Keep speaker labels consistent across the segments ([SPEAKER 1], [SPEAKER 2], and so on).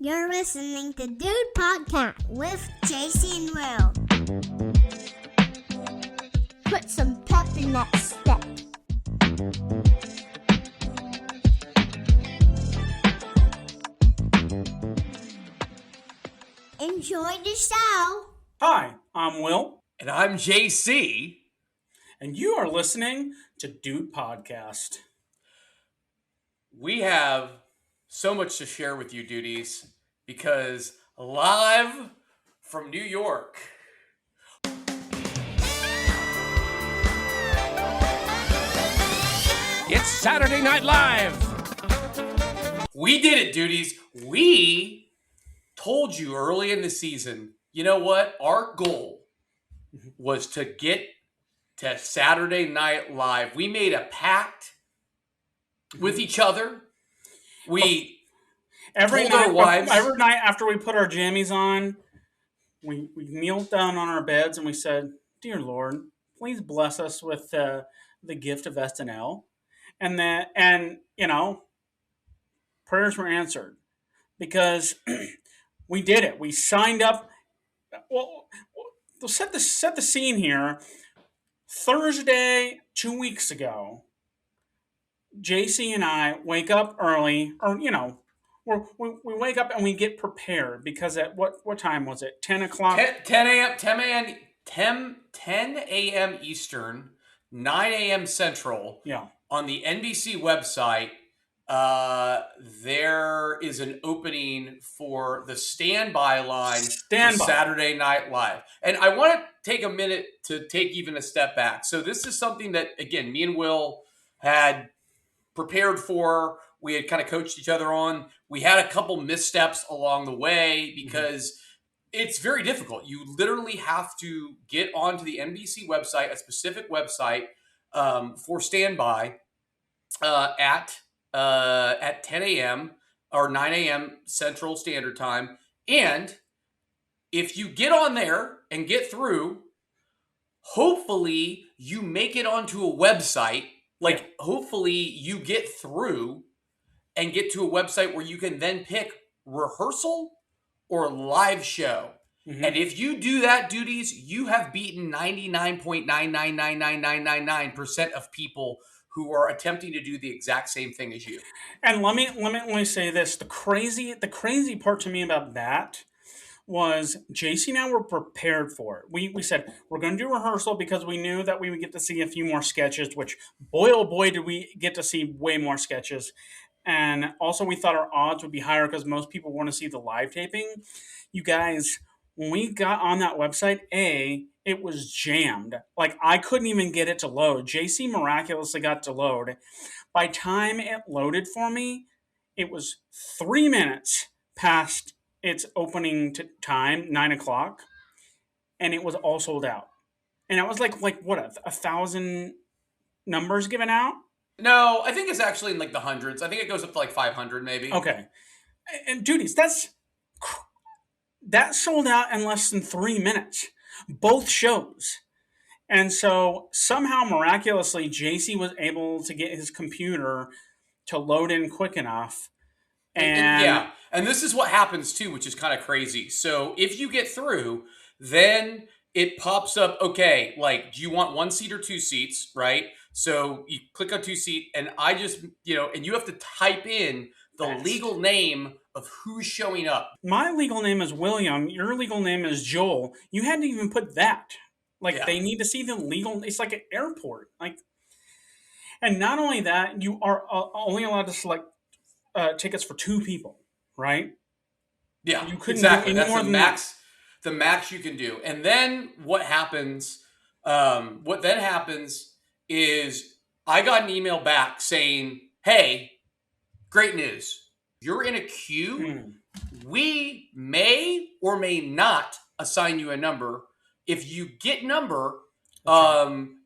[SPEAKER 1] You're listening to Dude Podcast with JC and Will. Put some pep in that step. Enjoy the show.
[SPEAKER 2] Hi, I'm Will.
[SPEAKER 3] And I'm JC.
[SPEAKER 2] And you are listening to Dude Podcast.
[SPEAKER 3] We have so much to share with you, duties, because live from New York.
[SPEAKER 4] It's Saturday Night Live.
[SPEAKER 3] We did it, duties. We told you early in the season, you know what? Our goal was to get to Saturday Night Live. We made a pact with each other. We
[SPEAKER 2] Every
[SPEAKER 3] told our wives.
[SPEAKER 2] Every night after we put our jammies on, we kneeled down on our beds and we said, "Dear Lord, please bless us with the gift of SNL." And prayers were answered because we did it. We signed up. Well, set the scene here. Thursday, 2 weeks ago, JC and I wake up early, or we wake up and we get prepared because at what time was it? 10 o'clock.
[SPEAKER 3] 10 a.m. Eastern, 9 a.m. Central.
[SPEAKER 2] Yeah.
[SPEAKER 3] On the NBC website, there is an opening for the standby line for Saturday Night Live. And I want to take a minute to take even a step back. So this is something that, again, me and Will had prepared for. We had kind of coached each other on. We had a couple missteps along the way because it's very difficult. You literally have to get onto the NBC website, a specific website, for standby at 10 a.m. or 9 a.m. Central Standard Time. And if you get on there and get through, hopefully you make it onto a website. Like, hopefully you get through and get to a website where you can then pick rehearsal or live show. Mm-hmm. And if you do that, duties, you have beaten 99.9999999% of people who are attempting to do the exact same thing as you.
[SPEAKER 2] And let me say this: the crazy part to me about that was JC and I were prepared for it. We said we're going to do rehearsal because we knew that we would get to see a few more sketches. Which boy oh boy did we get to see way more sketches. And also we thought our odds would be higher because most people want to see the live taping. You guys, when we got on that website, it was jammed. Like, I couldn't even get it to load. JC miraculously got to load. By time it loaded for me, it was 3 minutes past its opening time, 9 o'clock, and it was all sold out. And it was like what, 1,000 numbers given out?
[SPEAKER 3] No, I think it's actually in like the hundreds. I think it goes up to like 500 maybe.
[SPEAKER 2] Okay. And duties, that sold out in less than 3 minutes. Both shows. And so somehow miraculously JC was able to get his computer to load in quick enough. And
[SPEAKER 3] this is what happens too, which is kind of crazy. So if you get through, then it pops up, okay, like, do you want 1 seat or 2 seats, right? So you click on 2 seat, and I just, and you have to type in the legal name of who's showing up.
[SPEAKER 2] My legal name is William. Your legal name is Joel. You hadn't even put that. They need to see the legal. It's like an airport. And not only that, you are only allowed to select tickets for 2 people, right?
[SPEAKER 3] Yeah,
[SPEAKER 2] you couldn't
[SPEAKER 3] exactly.
[SPEAKER 2] do any
[SPEAKER 3] That's
[SPEAKER 2] more
[SPEAKER 3] the
[SPEAKER 2] than
[SPEAKER 3] max.
[SPEAKER 2] that.
[SPEAKER 3] The max you can do. And then what happens? What then happens is I got an email back saying, "Hey, great news! You're in a queue. We may or may not assign you a number. If you get number,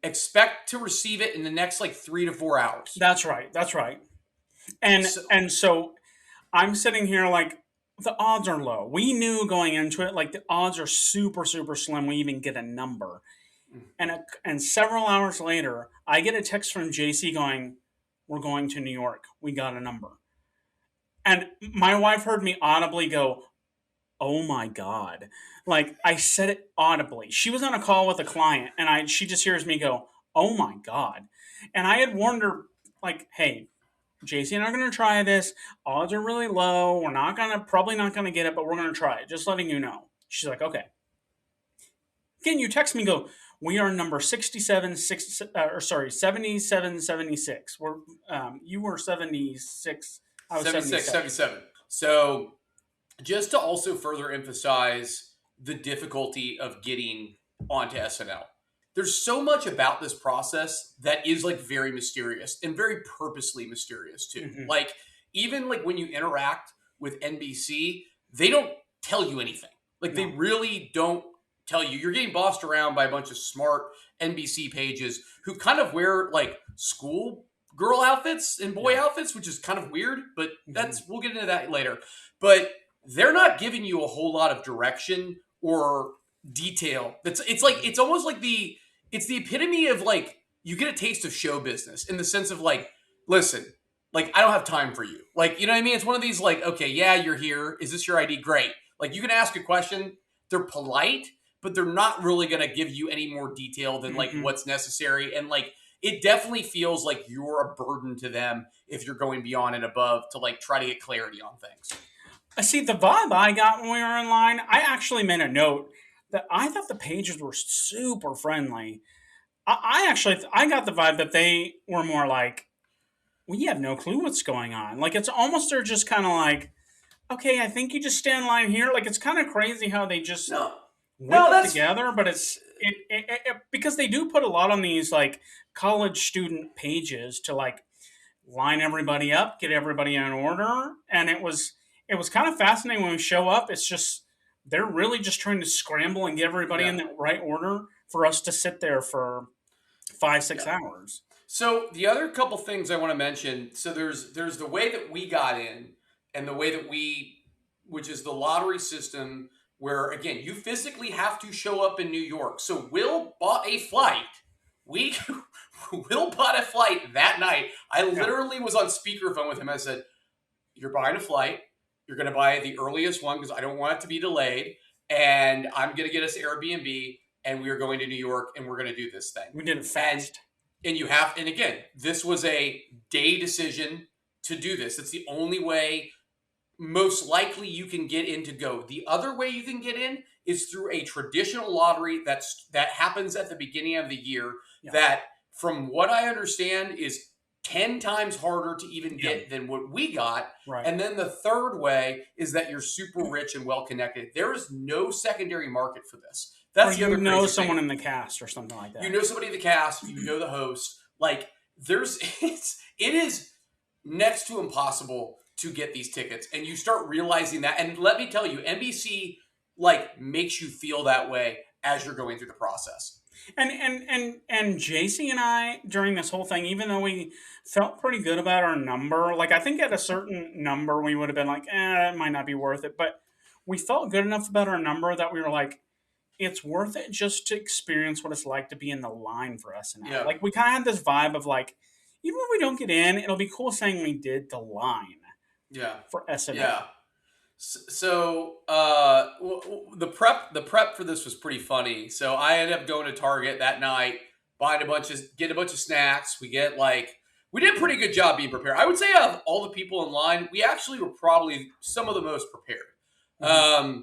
[SPEAKER 3] expect to receive it in the next 3 to 4 hours."
[SPEAKER 2] That's right. And so I'm sitting here the odds are low. We knew going into it, the odds are super, super slim. We even get a number. And several hours later, I get a text from JC going, "We're going to New York. We got a number." And my wife heard me audibly go, "Oh my God." Like, I said it audibly. She was on a call with a client, and she just hears me go, "Oh my God." And I had warned her, like, "Hey, JC and I are going to try this. Odds are really low. We're probably not going to get it, but we're going to try it. Just letting you know." She's like, "Okay." Again, you text me, go, "We are number 77, 76. You were 76. I was
[SPEAKER 3] 76,
[SPEAKER 2] 77.
[SPEAKER 3] 77. So just to also further emphasize the difficulty of getting onto SNL, there's so much about this process that is like very mysterious and very purposely mysterious too.
[SPEAKER 2] Mm-hmm.
[SPEAKER 3] Like, even like when you interact with NBC, they don't tell you anything. Like, they really don't tell you. You're getting bossed around by a bunch of smart NBC pages who kind of wear like school girl outfits and boy outfits, which is kind of weird, but we'll get into that later. But they're not giving you a whole lot of direction or detail. It's almost like it's the epitome of like, you get a taste of show business in the sense of like, listen, like, I don't have time for you. Like, you know what I mean? It's one of these like, okay, yeah, you're here. Is this your ID? Great. Like, you can ask a question. They're polite, but they're not really going to give you any more detail than like what's necessary. And like, it definitely feels like you're a burden to them if you're going beyond and above to like try to get clarity on things.
[SPEAKER 2] I see the vibe I got when we were in line. I actually made a note that I thought the pages were super friendly. I got the vibe that they were more like, we have no clue what's going on. Like, it's almost, they're just kind of like, okay, I think you just stand in line here. Like, it's kind of crazy how they just whip it together. But it's because they do put a lot on these like college student pages to like line everybody up, get everybody in order. And it was kind of fascinating when we show up. It's just, they're really just trying to scramble and get everybody in the right order for us to sit there for 5-6 hours.
[SPEAKER 3] So the other couple things I want to mention. So there's the way that we got in, and the way that which is the lottery system, where again, you physically have to show up in New York. So Will bought a flight. Will bought a flight that night. I literally was on speakerphone with him. I said, "You're buying a flight. You're going to buy the earliest one because I don't want it to be delayed. And I'm going to get us Airbnb, and we are going to New York, and we're going to do this thing."
[SPEAKER 2] We did it fast.
[SPEAKER 3] And again, this was a day decision to do this. It's the only way most likely you can get in to go. The other way you can get in is through a traditional lottery that happens at the beginning of the year that, from what I understand, is 10 times harder to even get than what we got.
[SPEAKER 2] Right.
[SPEAKER 3] And then the third way is that you're super rich and well-connected. There is no secondary market for this. That's the other crazy thing.
[SPEAKER 2] Someone in the cast or something like that.
[SPEAKER 3] You know somebody in the cast. You know the host. Like, it is next to impossible to get these tickets. And you start realizing that. And let me tell you, NBC like makes you feel that way as you're going through the process.
[SPEAKER 2] And JC and I, during this whole thing, even though we felt pretty good about our number, like, I think at a certain number we would have been like, it might not be worth it. But we felt good enough about our number that we were like, it's worth it just to experience what it's like to be in the line for SNL. Yeah. Like, we kind of had this vibe of like, even if we don't get in, it'll be cool saying we did the line. For SNL. Yeah.
[SPEAKER 3] So the prep for this was pretty funny. So I ended up going to Target that night, getting a bunch of snacks. We did a pretty good job being prepared. I would say of all the people in line, we actually were probably some of the most prepared. Mm-hmm.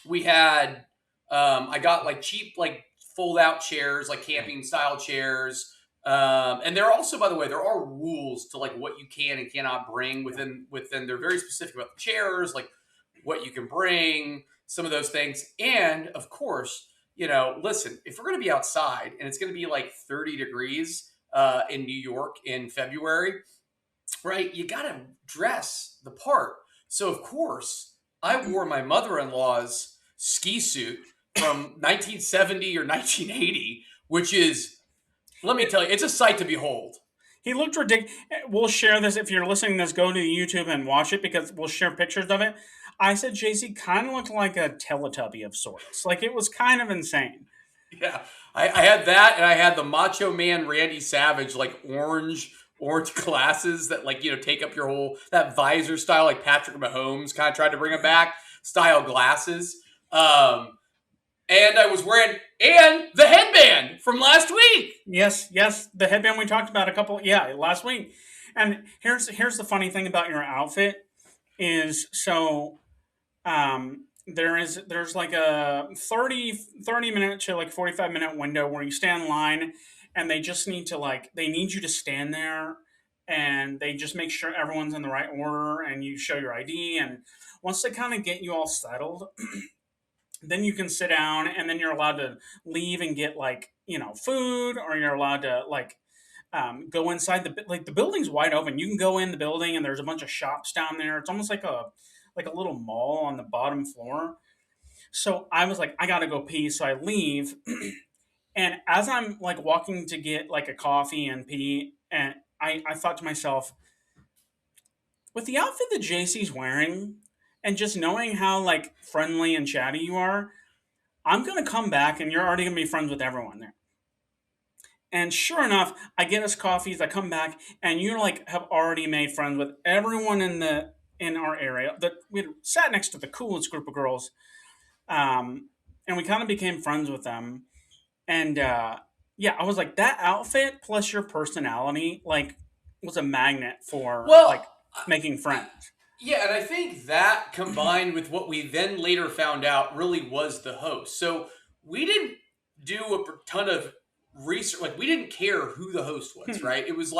[SPEAKER 3] We had I got like cheap like fold out chairs, like camping style chairs. And there are also, by the way, there are rules to like what you can and cannot bring within. They're very specific about the chairs, like what you can bring, some of those things. And of course, listen, if we're going to be outside and it's going to be like 30 degrees in New York in February, right? You got to dress the part. So of course, I wore my mother-in-law's ski suit from 1970 or 1980, which is, let me tell you, it's a sight to behold.
[SPEAKER 2] He looked ridiculous. We'll share this. If you're listening to this, go to YouTube and watch it because we'll share pictures of it. I said JC kind of looked like a Teletubby of sorts. Like, it was kind of insane.
[SPEAKER 3] Yeah. I had that, and I had the Macho Man Randy Savage, like orange orange glasses that take up your whole, that visor style, like Patrick Mahomes kind of tried to bring them back style glasses. And I was wearing the headband from last week.
[SPEAKER 2] Yes, the headband we talked about last week. And here's the funny thing about your outfit is there's like a 30 minute to like 45-minute window where you stand in line, and they just need to they need you to stand there, and they just make sure everyone's in the right order, and you show your ID, and once they kind of get you all settled, then you can sit down, and then you're allowed to leave and get food, or you're allowed to go inside the building's wide open. You can go in the building, and there's a bunch of shops down there. It's almost like a little mall on the bottom floor. So I was like, I gotta go pee, so I leave. And as I'm walking to get a coffee and pee, and I thought to myself, with the outfit that JC's wearing, and just knowing how friendly and chatty you are, I'm gonna come back, and you're already gonna be friends with everyone there. And sure enough, I get us coffees. I come back, and you have already made friends with everyone in our area. That we sat next to the coolest group of girls, and we kind of became friends with them. And I was like, that outfit plus your personality was a magnet for making friends.
[SPEAKER 3] Yeah, and I think that combined with what we then later found out really was the host. So we didn't do a ton of research. We didn't care who the host was, right? It was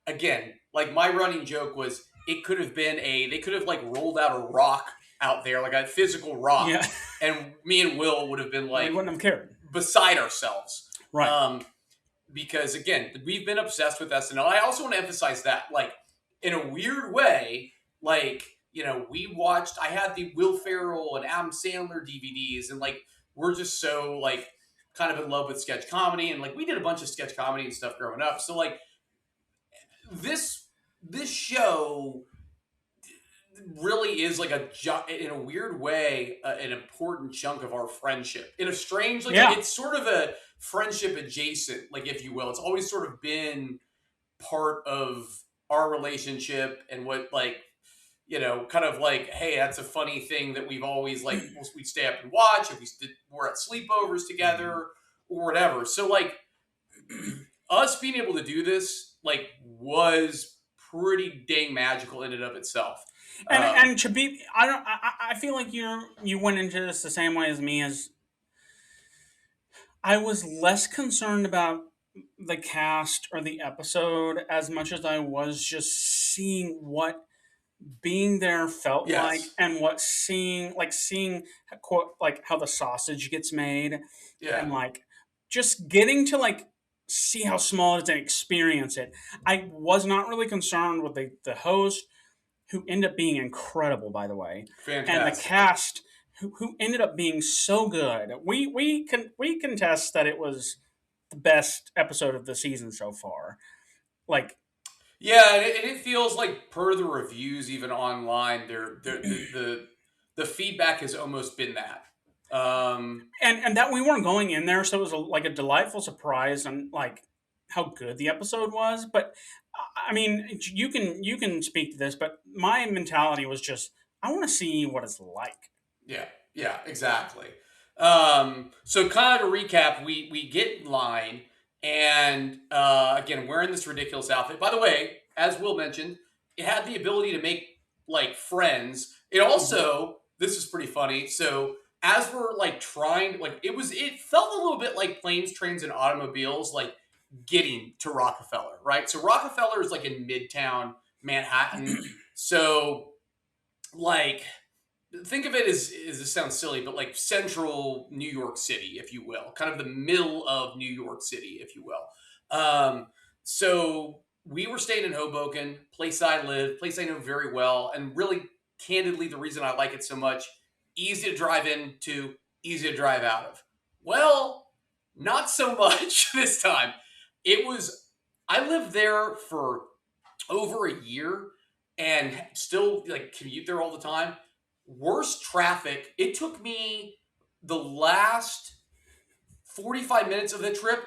[SPEAKER 3] again, my running joke was it could have been they could have rolled out a rock out there, like a physical rock. Yeah. And me and Will would have been
[SPEAKER 2] we wouldn't have cared.
[SPEAKER 3] Beside ourselves.
[SPEAKER 2] Right.
[SPEAKER 3] Because again, we've been obsessed with SNL. I also want to emphasize that, in a weird way, we watched, I had the Will Ferrell and Adam Sandler DVDs, and we're just so kind of in love with sketch comedy, and we did a bunch of sketch comedy and stuff growing up. So this show really is in a weird way an important chunk of our friendship. In a strange, it's sort of a friendship adjacent, if you will. It's always sort of been part of our relationship, and what kind of hey, that's a funny thing that we've always we'd stay up and watch, if we're at sleepovers together or whatever. So us being able to do this was pretty dang magical in and of itself.
[SPEAKER 2] And to be, I feel like you went into this the same way as me. As I was less concerned about the cast or the episode as much as I was just seeing what being there felt like, and what seeing quote how the sausage gets made, and just getting to see how small it is and experience it. I was not really concerned with the host, who ended up being incredible, by the way.
[SPEAKER 3] Fantastic.
[SPEAKER 2] And the cast, who ended up being so good. We contest that it was the best episode of the season so far.
[SPEAKER 3] Yeah, and it feels per the reviews, even online, the feedback has almost been that.
[SPEAKER 2] And that we weren't going in there, so it was a delightful surprise on how good the episode was. But I mean, you can speak to this, but my mentality was just, I want to see what it's like.
[SPEAKER 3] Yeah, exactly. So kind of to recap, we get in line, and again, wearing this ridiculous outfit. By the way, as Will mentioned, it had the ability to make friends. It also, this is pretty funny. So as we're trying, it felt a little bit like Planes, Trains, and Automobiles, getting to Rockefeller, right? So Rockefeller is in Midtown Manhattan. So think of it as this sounds silly, but central New York City, if you will, kind of the middle of New York City, if you will. So we were staying in Hoboken, place I live, place I know very well, and really, candidly, the reason I like it so much, easy to drive into, easy to drive out of. Well, not so much this time. I lived there for over a year and still commute there all the time. Worst traffic. It took me the last 45 minutes of the trip.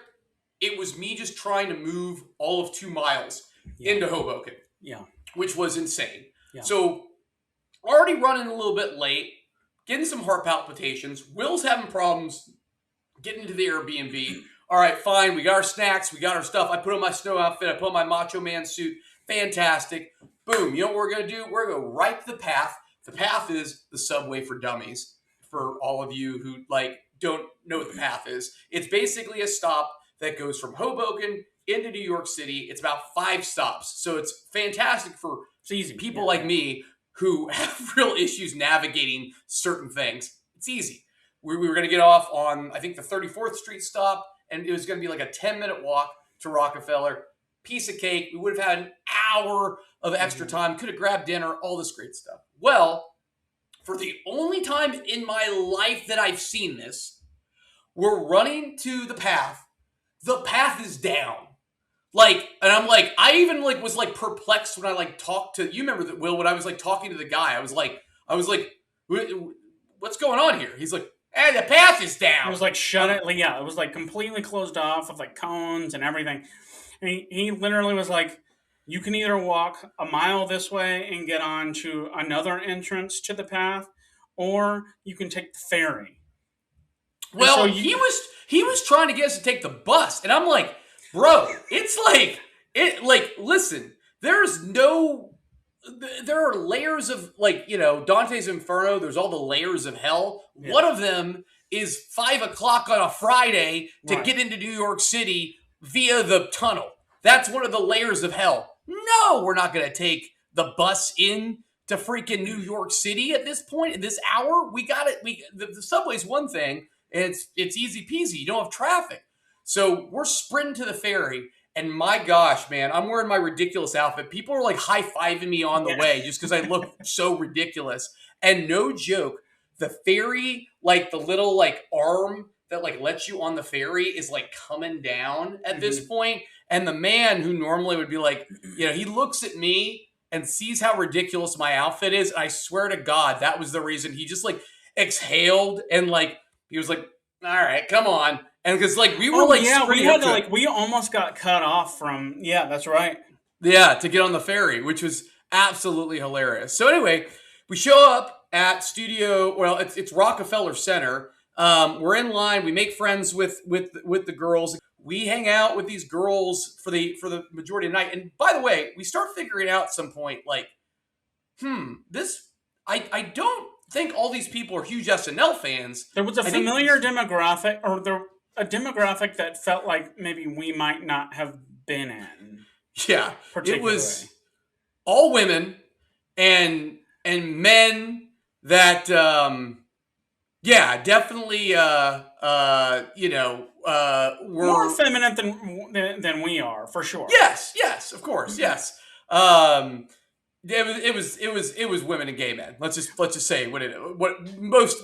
[SPEAKER 3] It was me just trying to move all of 2 miles into Hoboken.
[SPEAKER 2] Yeah.
[SPEAKER 3] Which was insane.
[SPEAKER 2] Yeah.
[SPEAKER 3] So already running a little bit late, getting some heart palpitations. Will's having problems getting to the Airbnb. All right, fine. We got our snacks. We got our stuff. I put on my snow outfit. I put on my Macho Man suit. Fantastic. Boom. You know what we're going to do? We're going to go right to the path. The path is the subway for dummies. For all of you who don't know what the path is, it's basically a stop that goes from Hoboken into New York City. It's about 5 stops. So it's fantastic for people like me who have real issues navigating certain things. It's easy. We were going to get off on, I think, the 34th Street stop, and it was going to be like a 10-minute walk to Rockefeller. Piece of cake. We would have had an hour of extra time. Could have grabbed dinner, all this great stuff. Well, for the only time in my life that I've seen this, we're running to the path. The path is down. And I'm like, I even was perplexed when I talked to, you remember that, Will, when I was talking to the guy, I was like, what's going on here? He's like, hey, the path is down.
[SPEAKER 2] It was shut it. Yeah, it was completely closed off with cones and everything. And he literally was like, you can either walk a mile this way and get on to another entrance to the path, or you can take the ferry.
[SPEAKER 3] Well, so he was trying to get us to take the bus, and I'm like, bro, it's listen, there are layers of Dante's Inferno. There's all the layers of hell. Yeah. One of them is 5 o'clock on a Friday to get into New York City via the tunnel. That's one of the layers of hell. No, we're not going to take the bus in to freaking New York City at this point, at this hour. We got it. The subway's one thing. It's easy peasy. You don't have traffic. So we're sprinting to the ferry. And my gosh, man, I'm wearing my ridiculous outfit. People are high-fiving me on the way just because I look so ridiculous. And no joke, the ferry, the little arm that lets you on the ferry is coming down at this point. And the man who normally would be he looks at me and sees how ridiculous my outfit is. And I swear to God, that was the reason. He just exhaled and he was like, all right, come on. And because we were
[SPEAKER 2] we had to we almost got cut off from, that's right.
[SPEAKER 3] Yeah, to get on the ferry, which was absolutely hilarious. So anyway, we show up at it's Rockefeller Center. We're in line. We make friends with the girls. We hang out with these girls for the majority of the night. And by the way, we start figuring out at some point, I don't think all these people are huge SNL fans.
[SPEAKER 2] There was a familiar demographic, or a demographic that felt like maybe we might not have been in.
[SPEAKER 3] Yeah, it was all women and men that, definitely, were
[SPEAKER 2] more feminine than we are, for sure.
[SPEAKER 3] Yes, of course, yes. It was women and gay men. Let's just say what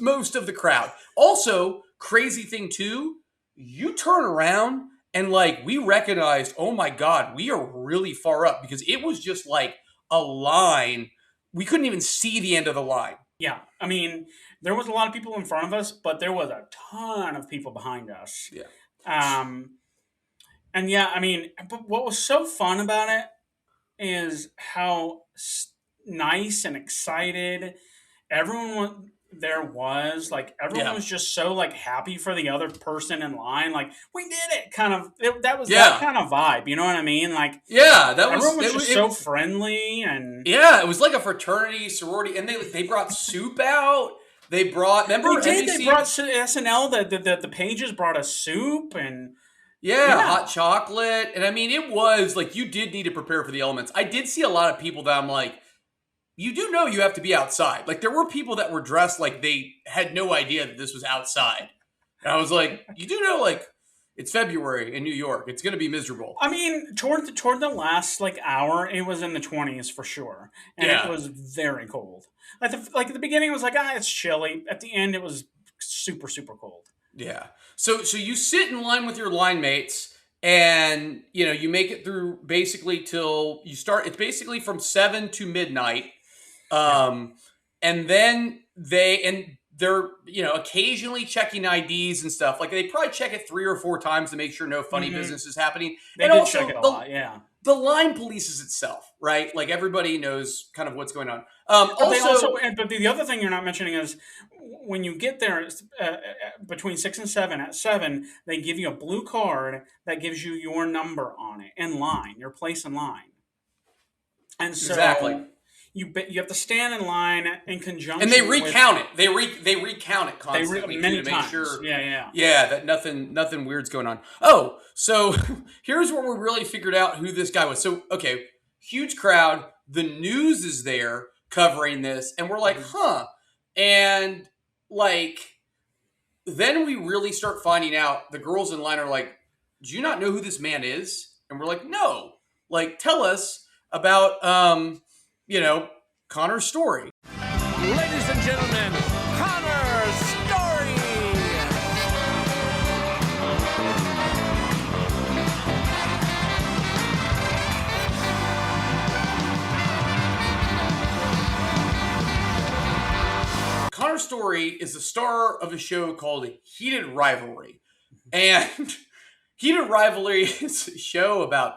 [SPEAKER 3] most of the crowd. Also, crazy thing too, you turn around and we recognized, oh my God, we are really far up, because it was just a line. We couldn't even see the end of the line.
[SPEAKER 2] Yeah, I mean, there was a lot of people in front of us, but there was a ton of people behind us.
[SPEAKER 3] Yeah.
[SPEAKER 2] And I mean, but what was so fun about it is how nice and excited everyone there was. Everyone was just so happy for the other person in line. We did it, that was that kind of vibe. You know what I mean?
[SPEAKER 3] Everyone
[SPEAKER 2] was just so friendly, and
[SPEAKER 3] it was like a fraternity, sorority, and they brought soup out. They brought,
[SPEAKER 2] They brought SNL. The pages brought us soup and.
[SPEAKER 3] Yeah, hot chocolate. And I mean, it was you did need to prepare for the elements. I did see a lot of people that I'm you do know you have to be outside. There were people that were dressed they had no idea that this was outside. And I was you do know, it's February in New York. It's going to be miserable.
[SPEAKER 2] I mean, toward the last hour, it was in the 20s for sure. And it was very cold. At the beginning, it was it's chilly. At the end, it was super, super cold.
[SPEAKER 3] Yeah. So you sit in line with your line mates, and you make it through basically till you start. It's basically from 7 to midnight, and then they're occasionally checking IDs and stuff. They probably check it 3 or 4 times to make sure no funny business is happening.
[SPEAKER 2] They did check it a lot. Yeah.
[SPEAKER 3] the line polices itself, right? Like everybody knows kind of what's going on.
[SPEAKER 2] But the other thing you're not mentioning is when you get there between 6 and 7. At 7, they give you a blue card that gives you your number on it in line, your place in line, and so
[SPEAKER 3] exactly.
[SPEAKER 2] You have to stand in line in conjunction.
[SPEAKER 3] And they recount it. They recount it constantly
[SPEAKER 2] many
[SPEAKER 3] to make
[SPEAKER 2] times.
[SPEAKER 3] sure.
[SPEAKER 2] Yeah,
[SPEAKER 3] that nothing weird's going on. Oh, so here's where we really figured out who this guy was. So okay, huge crowd. The news is there covering this, and we're like, huh. And like, then we really start finding out. The girls in line are like, "Do you not know who this man is?" And we're like, "No. Like, tell us about Connor Storrie."
[SPEAKER 4] Ladies and gentlemen, Connor Storrie.
[SPEAKER 3] Connor Storrie is the star of a show called Heated Rivalry. And Heated Rivalry is a show about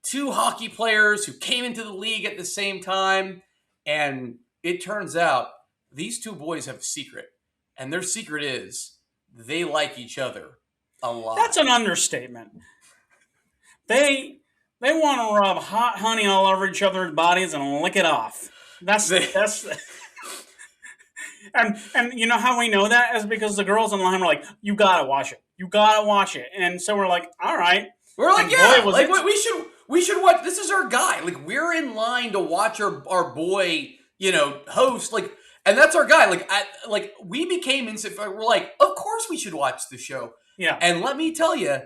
[SPEAKER 3] two hockey players who came into the league at the same time. And it turns out these two boys have a secret. And their secret is they like each other a lot.
[SPEAKER 2] That's an understatement. They want to rub hot honey all over each other's bodies and lick it off. That's and you know how we know that is because the girls in line were like, "You gotta watch it. You gotta watch it." And so we're like, "All right."
[SPEAKER 3] We're like,
[SPEAKER 2] and
[SPEAKER 3] "Yeah, like we should watch. This is our guy. Like we're in line to watch our boy, host. Like, and that's our guy. Like we became instant. We're like, of course we should watch the show.
[SPEAKER 2] Yeah.
[SPEAKER 3] And let me tell you,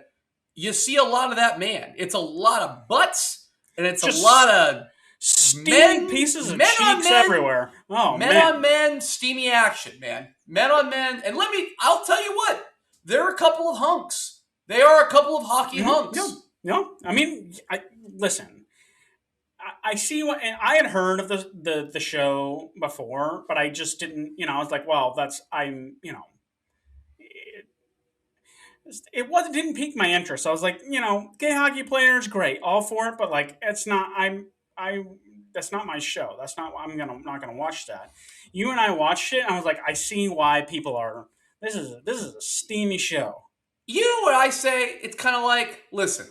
[SPEAKER 3] you see a lot of that man. It's a lot of butts, and it's just a lot of
[SPEAKER 2] steaming pieces of cheeks everywhere. Oh,
[SPEAKER 3] men on men, steamy action, man. Men on men. And I'll tell you what, they're a couple of hunks. They are a couple of hockey hunks.
[SPEAKER 2] No. I mean, listen. I see what, and I had heard of the show before, but I just didn't, I was like, well, it didn't pique my interest. I was like, gay hockey players, great, all for it, but like, it's not, that's not my show. That's not, not gonna watch that. You and I watched it, and I was like, I see why people are, this is a steamy show.
[SPEAKER 3] You know what I say? It's kind of like, listen,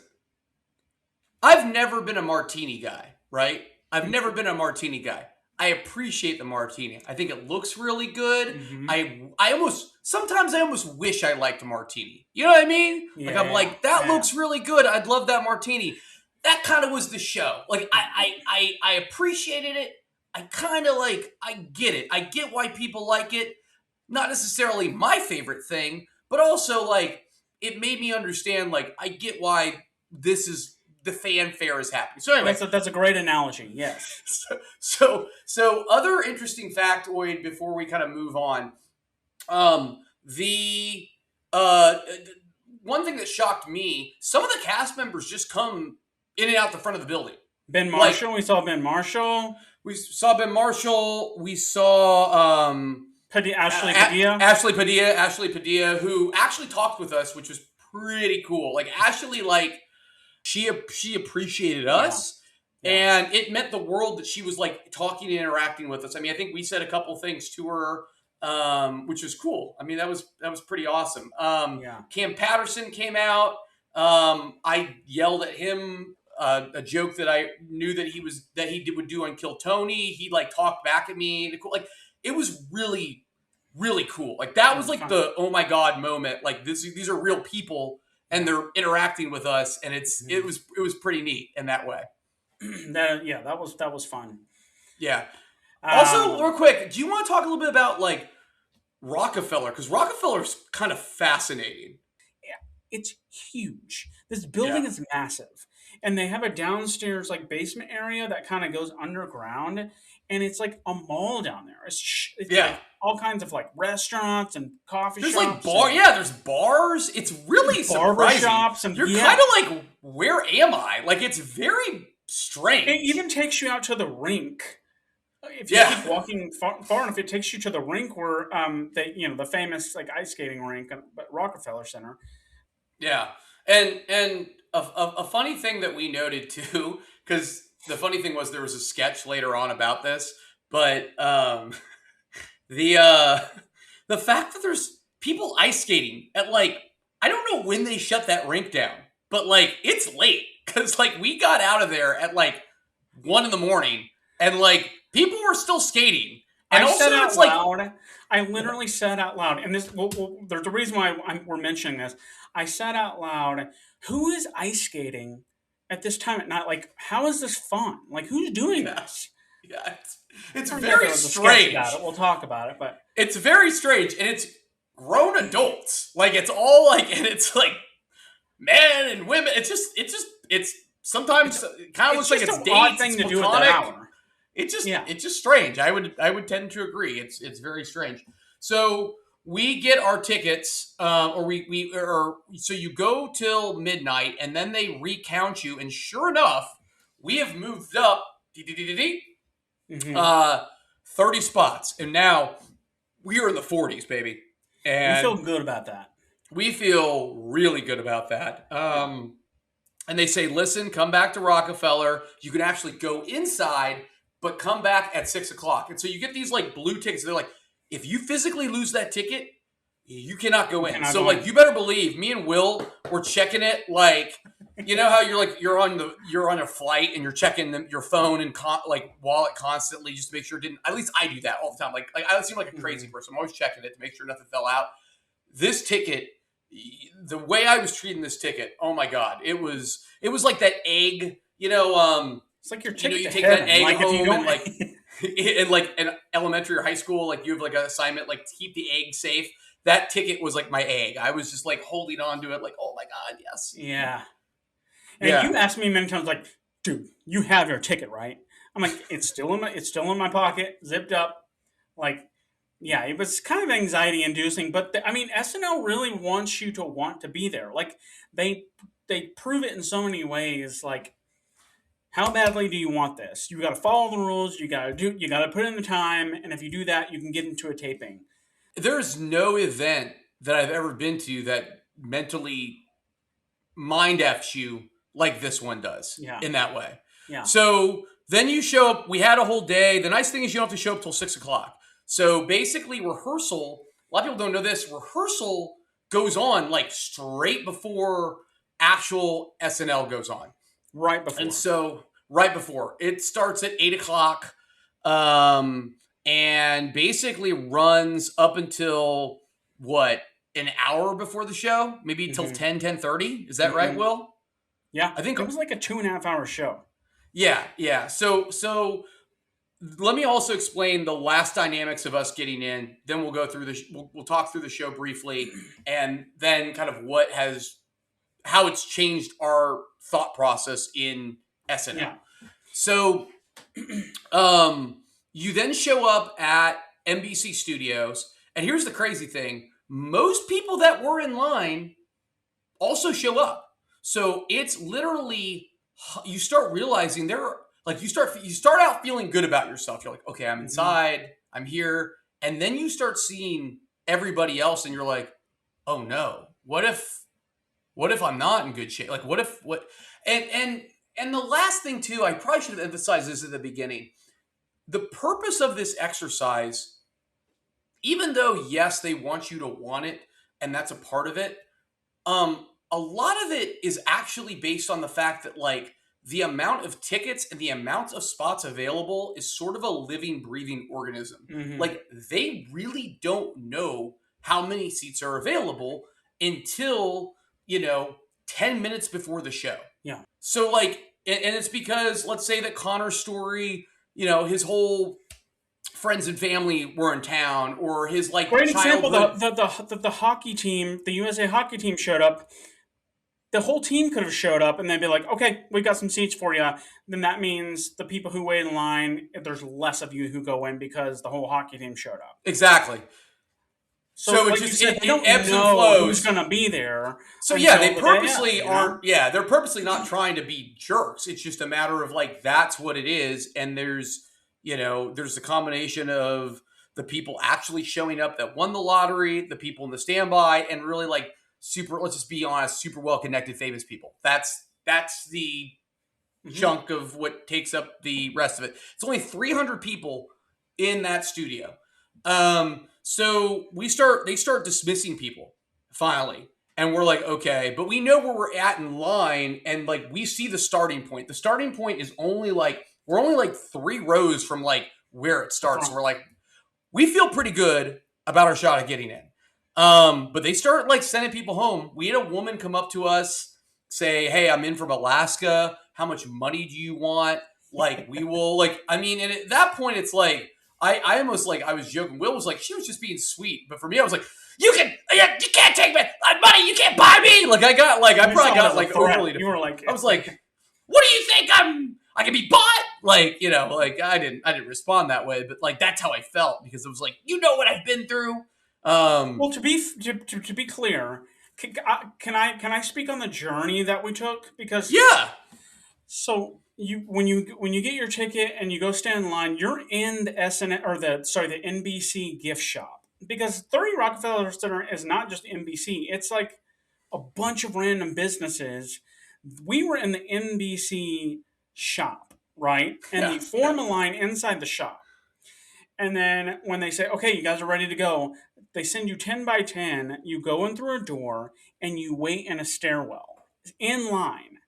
[SPEAKER 3] I've never been a martini guy, right? I've never been a martini guy. I appreciate the martini. I think it looks really good. Mm-hmm. Sometimes I almost wish I liked a martini. You know what I mean? Yeah, like I'm like, that looks really good. I'd love that martini. That kind of was the show. Like I appreciated it. I kind of I get it. I get why people like it. Not necessarily my favorite thing, but also it made me understand, I get why the fanfare is happening. So anyway.
[SPEAKER 2] That's a great analogy, yes.
[SPEAKER 3] So other interesting factoid before we kind of move on. The one thing that shocked me, some of the cast members just come in and out the front of the building.
[SPEAKER 2] Ben Marshall, we saw Ben Marshall.
[SPEAKER 3] We saw Ben Marshall. We saw Ashley Padilla, who actually talked with us, which was pretty cool. Ashley, she appreciated us, and it meant the world that she was talking and interacting with us. I mean, I think we said a couple things to her, which was cool. I mean, that was pretty awesome. Cam Patterson came out. I yelled at him a joke that I knew that he would do on Kill Tony. He talked back at me. It was really, really cool. That was the oh my god moment. These are real people and they're interacting with us, and it was pretty neat in that way.
[SPEAKER 2] that was fun.
[SPEAKER 3] Yeah. Also, real quick, do you want to talk a little bit about Rockefeller? Because Rockefeller's kind of fascinating.
[SPEAKER 2] Yeah, it's huge. This building is massive. And they have a downstairs basement area that kind of goes underground, and it's a mall down there. It's all kinds of restaurants and coffee shops.
[SPEAKER 3] There's bars. It's really surprising.
[SPEAKER 2] Shops and
[SPEAKER 3] you're kind of where am I? It's very strange.
[SPEAKER 2] It even takes you out to the rink. If you keep walking far enough, it takes you to the rink where the famous ice skating rink at Rockefeller Center.
[SPEAKER 3] Yeah. And a funny thing that we noted too, because the funny thing was there was a sketch later on about this, but the the fact that there's people ice skating at like, I don't know when they shut that rink down, but like it's late because like we got out of there at like 1 a.m. and like people were still skating. And
[SPEAKER 2] I
[SPEAKER 3] also
[SPEAKER 2] said out
[SPEAKER 3] it's like,
[SPEAKER 2] loud. I literally said out loud, and this. There's a reason why we're mentioning this. I said out loud, "Who is ice skating at this time at night? Like, how is this fun? Like, who's doing this?"
[SPEAKER 3] yeah, it's
[SPEAKER 2] I forget
[SPEAKER 3] very
[SPEAKER 2] there was a sketch
[SPEAKER 3] strange.
[SPEAKER 2] about it. We'll talk about it, but
[SPEAKER 3] It's very strange, and it's grown adults. Like it's all like, and it's like men and women. It's sometimes it kind of looks like it's
[SPEAKER 2] an odd
[SPEAKER 3] dates.
[SPEAKER 2] thing
[SPEAKER 3] It's
[SPEAKER 2] to do at that
[SPEAKER 3] platonic.
[SPEAKER 2] hour.
[SPEAKER 3] It's just strange. I would tend to agree. It's very strange. So we get our tickets, or so you go till midnight, and then they recount you, and sure enough, we have moved up 30 spots, and now we are in the 40s, baby. And
[SPEAKER 2] We feel good about that.
[SPEAKER 3] we feel really good about that. And they say, listen, come back to Rockefeller. You can actually go inside, but come back at 6 o'clock. And so you get these like blue tickets. They're like, if you physically lose that ticket, you cannot go in. So like, you better believe me and Will were checking it. Like, you know how you're on a flight and you're checking your phone and wallet constantly just to make sure it didn't. At least I do that all the time. Like I seem like a crazy person. I'm always checking it to make sure nothing fell out. This ticket, the way I was treating this ticket, oh my God, it was like that egg,
[SPEAKER 2] It's like your
[SPEAKER 3] you
[SPEAKER 2] ticket.
[SPEAKER 3] you
[SPEAKER 2] to
[SPEAKER 3] take
[SPEAKER 2] heaven.
[SPEAKER 3] that egg
[SPEAKER 2] Like, if you
[SPEAKER 3] home
[SPEAKER 2] don't-
[SPEAKER 3] and like in like an elementary or high school, like you have like an assignment, like to keep the egg safe. That ticket was like my egg. I was just like holding on to it, like, oh my God, yes.
[SPEAKER 2] Yeah. And
[SPEAKER 3] Yeah.
[SPEAKER 2] you asked me many times, like, dude, you have your ticket, right? I'm like, it's still in my pocket, zipped up. Like, yeah, it was kind of anxiety inducing, but SNL really wants you to want to be there. Like, they prove it in so many ways. Like, how badly do you want this? You got to follow the rules. You got to put in the time, and if you do that, you can get into a taping.
[SPEAKER 3] There's no event that I've ever been to that mentally mind F's you like this one does.
[SPEAKER 2] Yeah.
[SPEAKER 3] In that way.
[SPEAKER 2] Yeah.
[SPEAKER 3] So then you show up. We had a whole day. The nice thing is you don't have to show up till 6 o'clock. So basically rehearsal, a lot of people don't know this, rehearsal goes on like straight before actual SNL goes on.
[SPEAKER 2] Right before.
[SPEAKER 3] And so right before. It starts at 8 o'clock and basically runs up until what? An hour before the show? Maybe till 10:30? Is that right, Will?
[SPEAKER 2] Yeah.
[SPEAKER 3] I think
[SPEAKER 2] it was like a 2.5 hour show.
[SPEAKER 3] Yeah. So let me also explain the last dynamics of us getting in. Then we'll go through we'll talk through the show briefly, and then kind of how it's changed our thought process in SNL.
[SPEAKER 2] Yeah.
[SPEAKER 3] So, you then show up at NBC Studios, and here's the crazy thing: most people that were in line also show up. So it's literally, you start realizing you start out feeling good about yourself. You're like, okay, I'm inside, I'm here. And then you start seeing everybody else and you're like, oh no, what if I'm not in good shape? Like and the last thing too, I probably should have emphasized this at the beginning. The purpose of this exercise, even though yes, they want you to want it, and that's a part of it, a lot of it is actually based on the fact that like the amount of tickets and the amount of spots available is sort of a living, breathing organism.
[SPEAKER 2] Mm-hmm.
[SPEAKER 3] Like they really don't know how many seats are available until, 10 minutes before the show.
[SPEAKER 2] Yeah.
[SPEAKER 3] So like, and it's because let's say that Connor's Storrie, his whole friends and family were in town, or his like
[SPEAKER 2] great example.
[SPEAKER 3] childhood-
[SPEAKER 2] The hockey team, the USA hockey team showed up. The whole team could have showed up, and they'd be like, "Okay, we got some seats for you." Then that means the people who wait in line, there's less of you who go in because the whole hockey team showed up.
[SPEAKER 3] Exactly. So
[SPEAKER 2] like
[SPEAKER 3] it just
[SPEAKER 2] you said,
[SPEAKER 3] it
[SPEAKER 2] they don't
[SPEAKER 3] ebbs and
[SPEAKER 2] know
[SPEAKER 3] flows.
[SPEAKER 2] who's going to be there.
[SPEAKER 3] So yeah, they
[SPEAKER 2] until the day
[SPEAKER 3] purposely
[SPEAKER 2] of,
[SPEAKER 3] aren't. Yeah, they're purposely not trying to be jerks. It's just a matter of like that's what it is, and there's the combination of the people actually showing up that won the lottery, the people in the standby, and really like super, let's just be honest, super well-connected famous people. That's the chunk of what takes up the rest of it. It's only 300 people in that studio. So they start dismissing people finally. And we're like, okay, but we know where we're at in line. And like, we see the starting point. The starting point is only like, we're only like 3 rows from like where it starts. So we're like, we feel pretty good about our shot at getting in. But they start like sending people home. We had a woman come up to us, say, hey, I'm in from Alaska. How much money do you want? Like, we will, like, I mean, and at that point, it's like, I almost like, I was joking. Will was like, she was just being sweet. But for me, I was like, you can't take my money. You can't buy me. Like, I probably got like overly.
[SPEAKER 2] You were like,
[SPEAKER 3] I was like, what do you think I can be bought? Like, you know, like I didn't respond that way, but like, that's how I felt because it was like, you know what I've been through.
[SPEAKER 2] Well, to be clear, can I speak on the journey that we took? Because
[SPEAKER 3] yeah.
[SPEAKER 2] So when you get your ticket and you go stand in line, you're in the the NBC gift shop because 30 Rockefeller Center is not just NBC. It's like a bunch of random businesses. We were in the NBC shop, right? And you form a line inside the shop. And then when they say, okay, you guys are ready to go, they send you 10 by 10. You go in through a door and you wait in a stairwell in line.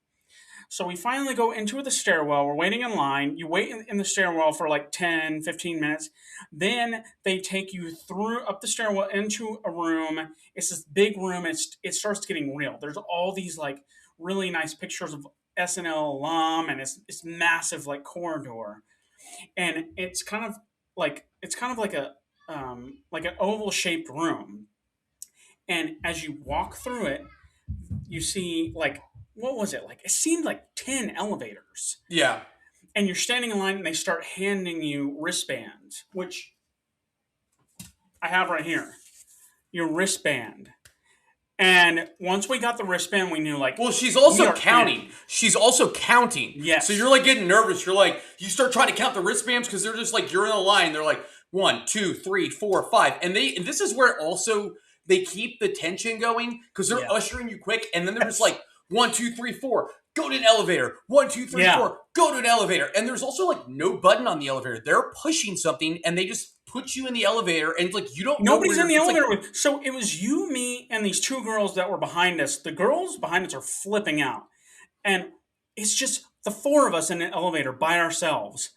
[SPEAKER 2] So we finally go into the stairwell. We're waiting in line. You wait in the stairwell for like 10, 15 minutes. Then they take you up the stairwell into a room. It's this big room. It starts getting real. There's all these like really nice pictures of SNL alum, and it's massive like corridor. And it's kind of like an oval shaped room. And as you walk through it, you see like, what was it? Like, it seemed like 10 elevators.
[SPEAKER 3] Yeah.
[SPEAKER 2] And you're standing in line and they start handing you wristbands, which I have right here. Your wristband. And once we got the wristband, we knew like...
[SPEAKER 3] Well, she's also counting. She's also counting.
[SPEAKER 2] Yes.
[SPEAKER 3] So you're like getting nervous. You're like, you start trying to count the wristbands because they're just like, you're in a line. They're like 1, 2, 3, 4, 5. And this is where also they keep the tension going because they're ushering you quick. And then they're just like, 1, 2, 3, 4, go to an elevator. 1, 2, 3, 4, go to an elevator. And there's also like no button on the elevator. They're pushing something and they just put you in the elevator and like you don't.
[SPEAKER 2] Nobody's in the elevator. Like, so it was you, me, and these 2 girls that were behind us. The girls behind us are flipping out, and it's just the 4 of us in an elevator by ourselves.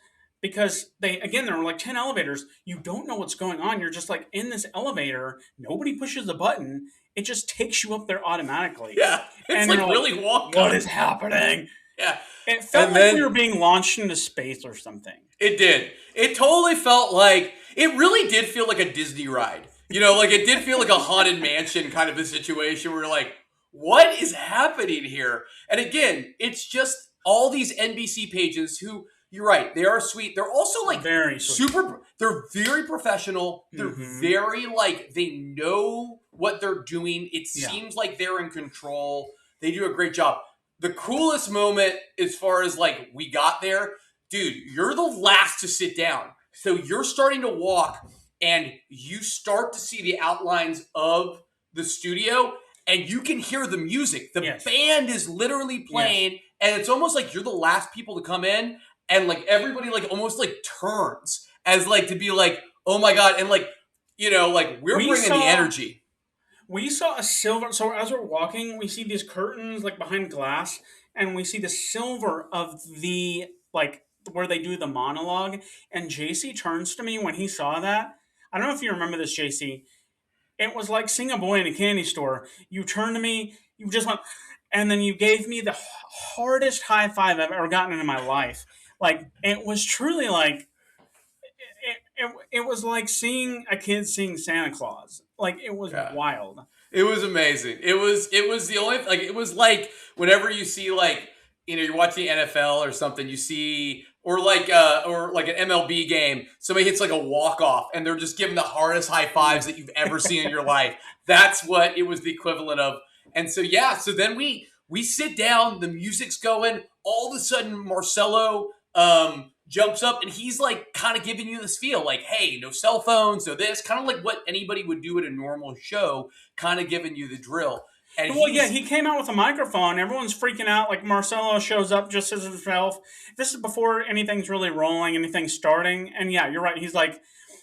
[SPEAKER 2] Because there were like 10 elevators. You don't know what's going on. You're just like in this elevator. Nobody pushes the button. It just takes you up there automatically.
[SPEAKER 3] Yeah. It's like really walk.
[SPEAKER 2] What is happening?
[SPEAKER 3] Yeah.
[SPEAKER 2] It felt like we were being launched into space or something.
[SPEAKER 3] It did. It totally felt like, it really did feel like a Disney ride. You know, like it did feel like a haunted mansion kind of a situation where you're like, what is happening here? And again, it's just all these NBC pages who... You're right. They are sweet. They're also like
[SPEAKER 2] very sweet.
[SPEAKER 3] They're very professional. They're very like, they know what they're doing. It seems like they're in control. They do a great job. The coolest moment as far as like we got there, dude, you're the last to sit down. So you're starting to walk and you start to see the outlines of the studio and you can hear the music. The band is literally playing and it's almost like you're the last people to come in. And like everybody like almost like turns as like to be like, oh my God. And like, you know, like we're bringing the energy.
[SPEAKER 2] We saw a silver. So as we're walking, we see these curtains like behind glass and we see the silver of the like where they do the monologue. And JC turns to me when he saw that. I don't know if you remember this, JC. It was like seeing a boy in a candy store. You turned to me, you just went, and then you gave me the hardest high five I've ever gotten in my life. Like, it was truly like, it was like seeing a kid seeing Santa Claus. Like, it was wild.
[SPEAKER 3] It was amazing. It was the only, like, it was like whenever you see, like, you know, you're watching the NFL or something, you see, or like an MLB game, somebody hits like a walk-off and they're just giving the hardest high fives that you've ever seen in your life. That's what it was the equivalent of. And so, so then we sit down, the music's going, all of a sudden Marcelo jumps up and he's like kind of giving you this feel like, hey, no cell phones, no this, kind of like what anybody would do at a normal show, kind of giving you the drill. And
[SPEAKER 2] Well, yeah, he came out with a microphone. Everyone's freaking out. Like Marcelo shows up just as himself. This is before anything's really rolling, anything's starting. And yeah, you're right. He's like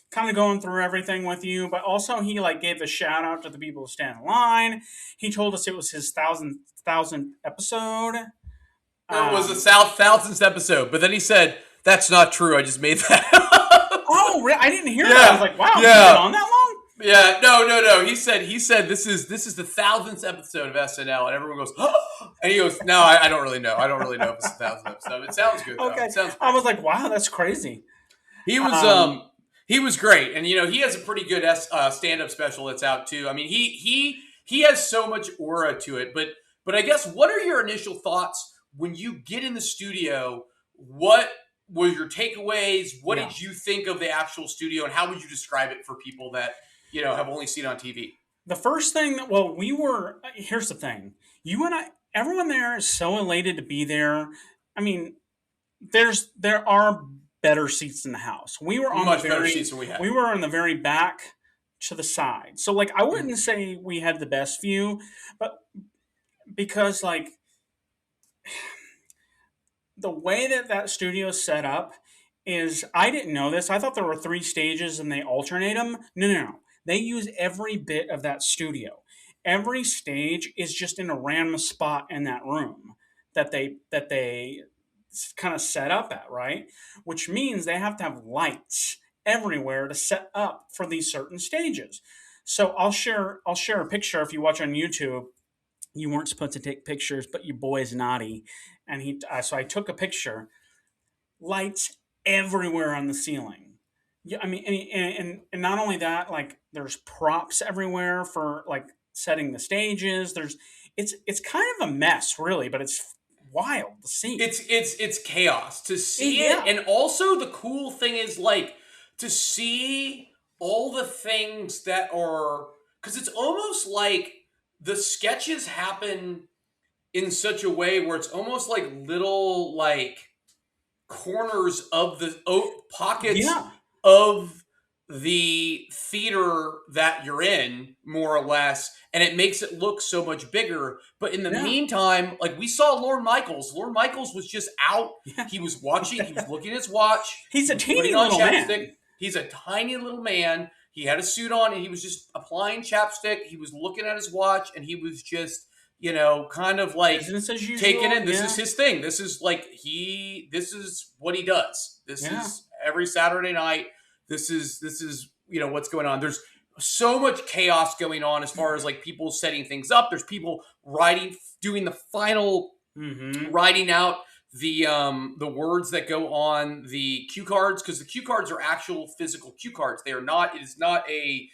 [SPEAKER 2] kind of going through everything with you, but also he like gave a shout out to the people who stand in line. He told us it was his thousandth episode.
[SPEAKER 3] It was the thousandth epised, but then he said, "That's not true. I just made that up."
[SPEAKER 2] Oh, really? I didn't hear that. I was like, "Wow,
[SPEAKER 3] yeah.
[SPEAKER 2] he's been on that long?"
[SPEAKER 3] Yeah, no. He said this is the 1000th episode of SNL, and everyone goes, oh! And he goes, "No, I don't really know. I don't really know if it's the 1000th episode. It sounds good. Though.
[SPEAKER 2] Okay,
[SPEAKER 3] it sounds
[SPEAKER 2] I was like, "Wow, that's crazy."
[SPEAKER 3] He was great, and he has a pretty good stand-up special that's out too. I mean, he has so much aura to it. But I guess, what are your initial thoughts when you get in the studio? What were your takeaways? What did you think of the actual studio, and how would you describe it for people that have only seen it on TV?
[SPEAKER 2] The first thing here's the thing. You and I, everyone there is so elated to be there. I mean, there are better seats in the house. We were on
[SPEAKER 3] much better seats than we had.
[SPEAKER 2] We were in the very back to the side. So like, I wouldn't say we had the best view, but because like the way that studio is set up is, I didn't know this. I thought there were 3 stages and they alternate them. No. They use every bit of that studio. Every stage is just in a random spot in that room that they kind of set up at, right? Which means they have to have lights everywhere to set up for these certain stages. So I'll share a picture. If you watch on YouTube, you weren't supposed to take pictures, but your boy is naughty, and so I took a picture. Lights everywhere on the ceiling. Yeah, I mean, and not only that, like there's props everywhere for like setting the stages. It's kind of a mess, really, but it's wild to see.
[SPEAKER 3] It's chaos to see it, and also the cool thing is like to see all the things that are, because it's almost like the sketches happen in such a way where it's almost like little like corners of the pockets of the theater that you're in, more or less, and it makes it look so much bigger. But in the meantime, like we saw Lorne Michaels. Lorne Michaels was just out. Yeah. He was watching. He was looking at his watch.
[SPEAKER 2] He's a teeny little man.
[SPEAKER 3] He's a tiny little man. He had a suit on, and he was just applying chapstick. He was looking at his watch, and he was just, kind of like taking in. This is his thing. This is like this is what he does. This is every Saturday night. This is what's going on. There's so much chaos going on as far as like people setting things up. There's people doing the final writing out the words that go on the cue cards, because the cue cards are actual physical cue cards. They are not. It is not a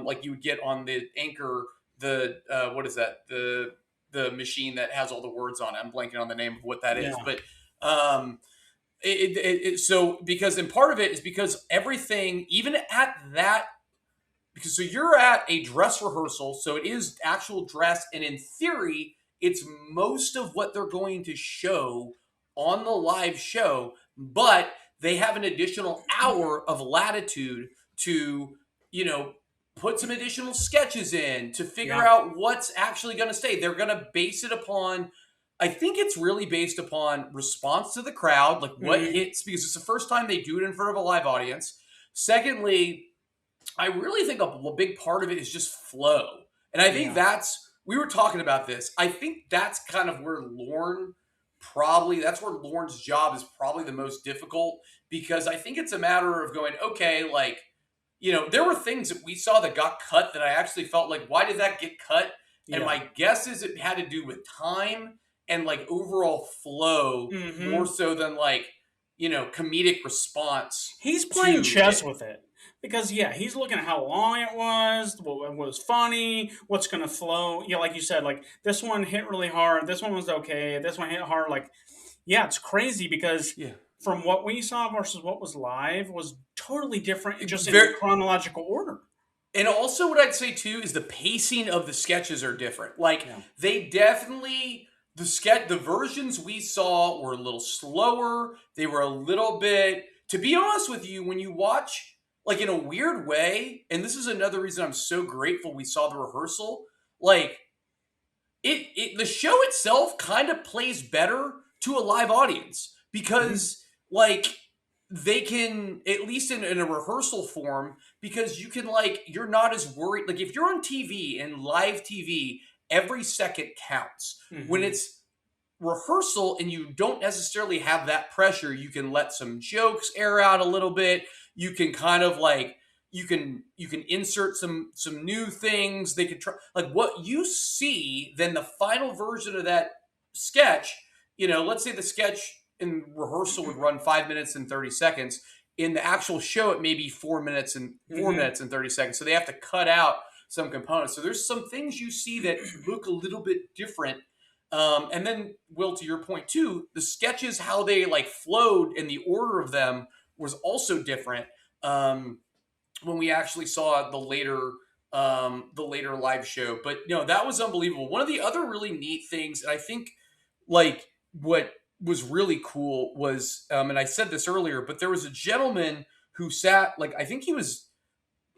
[SPEAKER 3] like you would get on the Anchor. The what is that? The machine that has all the words on it. I'm blanking on the name of what that is, but so because, and part of it is because everything, even at that, because so you're at a dress rehearsal, so it is actual dress, and in theory, it's most of what they're going to show on the live show, but they have an additional hour of latitude to, put some additional sketches in to figure out what's actually going to stay. They're going to base it upon, I think it's really based upon response to the crowd, like what hits, because it's the first time they do it in front of a live audience. Secondly, I really think a big part of it is just flow. And I think we were talking about this. I think that's kind of where that's where Lorne's job is probably the most difficult, because I think it's a matter of going, okay, like, there were things that we saw that got cut that I actually felt like, why did that get cut? And my guess is it had to do with time and like overall flow more so than like, comedic response.
[SPEAKER 2] He's playing chess with it. Because, he's looking at how long it was, what was funny, what's going to flow. Yeah, like you said, like, this one hit really hard, this one was okay, this one hit hard. Like, it's crazy because from what we saw versus what was live was totally different, just in chronological order.
[SPEAKER 3] And also what I'd say, too, is the pacing of the sketches are different. Like, they definitely... The versions we saw were a little slower. They were a little bit... To be honest with you, when you watch... Like, in a weird way, and this is another reason I'm so grateful we saw the rehearsal, like, the show itself kind of plays better to a live audience because like they can, at least in a rehearsal form, because you can like, you're not as worried. Like if you're on TV and live TV, every second counts. When it's rehearsal and you don't necessarily have that pressure, you can let some jokes air out a little bit. You can kind of like, you can insert some new things. They could try, like what you see, then the final version of that sketch, let's say the sketch in rehearsal would run 5 minutes and 30 seconds. In the actual show, it may be 4 minutes and 4 minutes and 30 seconds. So they have to cut out some components. So there's some things you see that look a little bit different. And then, Will, to your point too, the sketches, how they like flowed and the order of them was also different. When we actually saw the later live show, but that was unbelievable. One of the other really neat things, and I think like what was really cool was, and I said this earlier, but there was a gentleman who sat, like, I think he was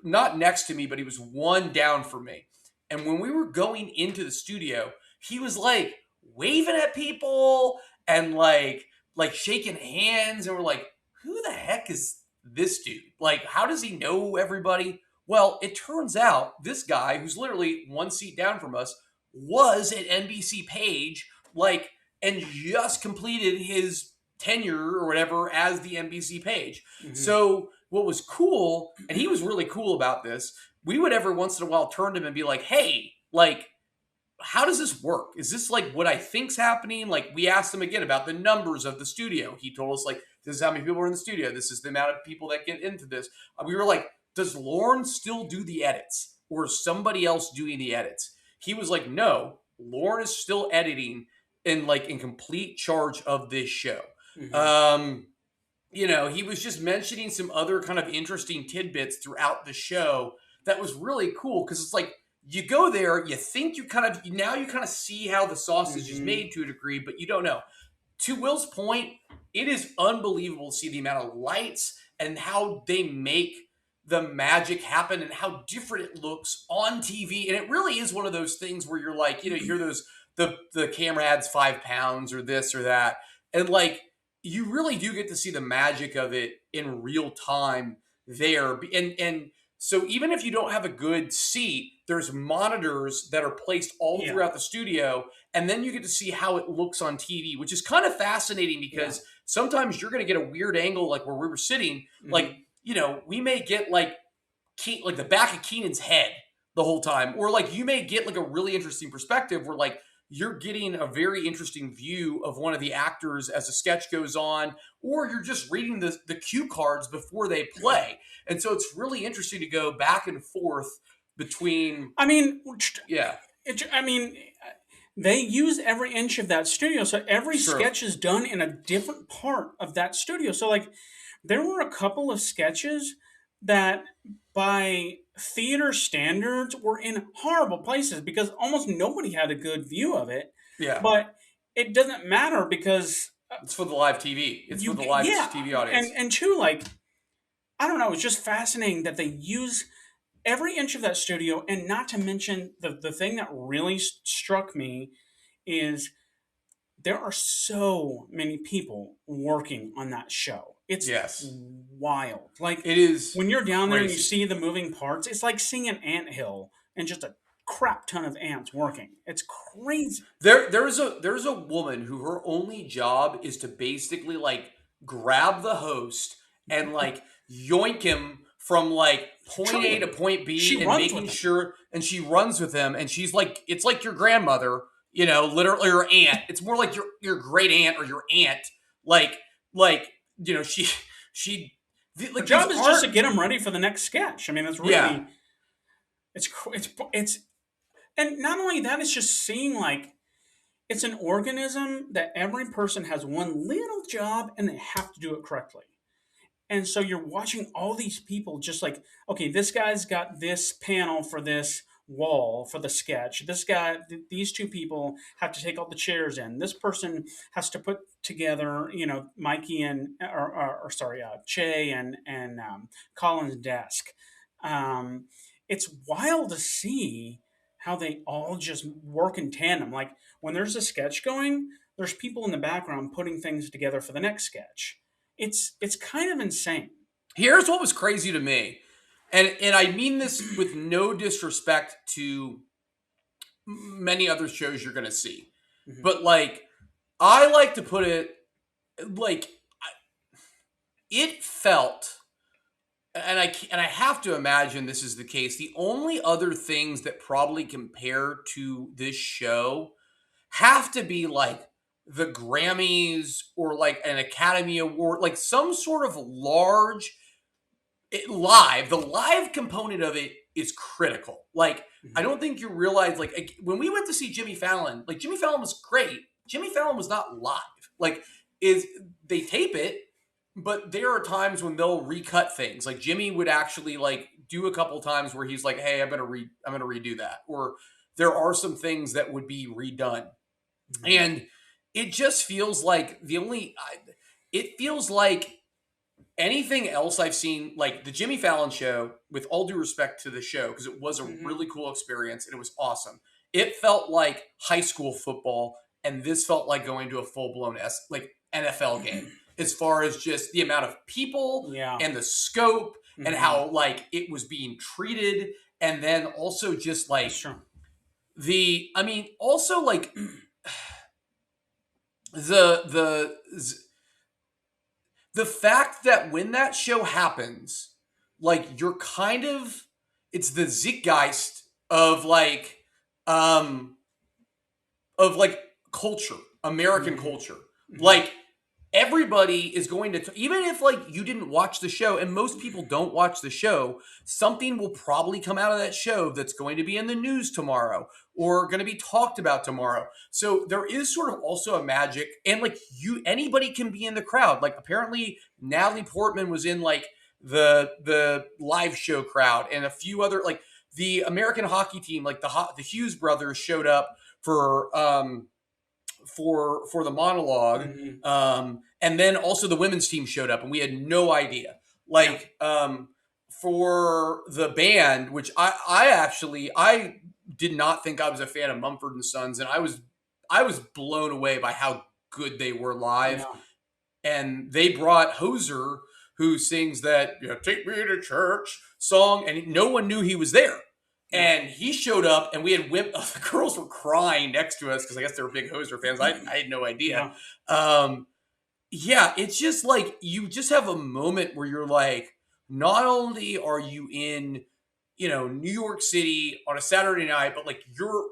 [SPEAKER 3] not next to me, but he was one down from me. And when we were going into the studio, he was like waving at people and like shaking hands, and we're like, who the heck is this dude? Like, how does he know everybody? Well, it turns out this guy, who's literally one seat down from us, was at NBC Page, like, and just completed his tenure or whatever as the NBC Page. So what was cool, and he was really cool about this, we would every once in a while turn to him and be like, hey, like, how does this work? Is this like what I think's happening? Like, we asked him again about the numbers of the studio. He told us, like, this is how many people are in the studio. This is the amount of people that get into this. We were like, does Lorne still do the edits, or is somebody else doing the edits? He was like, no, Lorne is still editing and like in complete charge of this show. He was just mentioning some other kind of interesting tidbits throughout the show that was really cool, because it's like, you go there, you think you kind of see how the sausage is made to a degree, but you don't know. To Will's point, it is unbelievable to see the amount of lights and how they make the magic happen and how different it looks on TV. And it really is one of those things where you're like, you hear those, the camera adds 5 pounds or this or that. And like, you really do get to see the magic of it in real time there. And so even if you don't have a good seat, there's monitors that are placed all throughout the studio, and then you get to see how it looks on TV, which is kind of fascinating, because sometimes you're going to get a weird angle, like where we were sitting, like, we may get like the back of Keenan's head the whole time, or like you may get like a really interesting perspective where like you're getting a very interesting view of one of the actors as a sketch goes on, or you're just reading the cue cards before they play. And so it's really interesting to go back and forth between.
[SPEAKER 2] They use every inch of that studio. So every sketch is done in a different part of that studio. So like there were a couple of sketches that by theater standards were in horrible places because almost nobody had a good view of it.
[SPEAKER 3] Yeah.
[SPEAKER 2] But it doesn't matter because
[SPEAKER 3] it's for the live TV. It's for the live TV audience.
[SPEAKER 2] And two, like, I don't know, it's just fascinating that they use every inch of that studio. And not to mention the thing that really struck me is there are so many people working on that show. It's wild. Like,
[SPEAKER 3] it is
[SPEAKER 2] when you're down there and you see the moving parts, it's like seeing an anthill and just a crap ton of ants working. It's crazy.
[SPEAKER 3] There's a woman who her only job is to basically like grab the host and like yoink him from like point A to point B, and making sure, and she runs with him, and she's like, it's like your grandmother, literally, your aunt. It's more like your great aunt or your aunt.
[SPEAKER 2] The job is just to get him ready for the next sketch. I mean, that's really, it's, and not only that, it's just seeing like, it's an organism that every person has one little job and they have to do it correctly. And so you're watching all these people just like, okay, this guy's got this panel for this wall for the sketch. This guy, these two people have to take all the chairs in. This person has to put together, Mikey and, Che and Colin's desk. It's wild to see how they all just work in tandem. Like when there's a sketch going, there's people in the background putting things together for the next sketch. It's kind of insane.
[SPEAKER 3] Here's what was crazy to me, and I mean this with no disrespect to many other shows you're going to see, but like I like to put it like it felt, and I have to imagine this is the case. The only other things that probably compare to this show have to be like the Grammys or like an Academy Award, like some sort of large the live component of it is critical. Like, I don't think you realize, like, when we went to see Jimmy Fallon, like, Jimmy Fallon was great. Jimmy Fallon was not live. Like, they tape it, but there are times when they'll recut things. Like, Jimmy would actually, like, do a couple times where he's like, hey, I'm gonna redo that. Or there are some things that would be redone. And it just feels like it feels like anything else I've seen, like the Jimmy Fallon show, with all due respect to the show, because it was a really cool experience and it was awesome. It felt like high school football, and this felt like going to a full-blown like NFL game, as far as just the amount of people and the scope and how like it was being treated. And then also just like also like the fact that when that show happens, like you're kind of, it's the zeitgeist of like culture, American culture. Like everybody is going to, even if like you didn't watch the show, and most people don't watch the show, something will probably come out of that show that's going to be in the news tomorrow or going to be talked about tomorrow. So there is sort of also a magic, and like anybody can be in the crowd. Like apparently Natalie Portman was in like the live show crowd, and a few other, like the American hockey team, like the Hughes brothers showed up for the monologue. And then also the women's team showed up and we had no idea. Like for the band, which I did not think I was a fan of Mumford and Sons, and I was blown away by how good they were live. And they brought Hoser, who sings that "Take Me to Church" song, and no one knew he was there. And he showed up, and we had the girls were crying next to us because I guess they were big Hoser fans. I had no idea. It's just like you just have a moment where you're like, not only are you in, New York City on a Saturday night, but like you're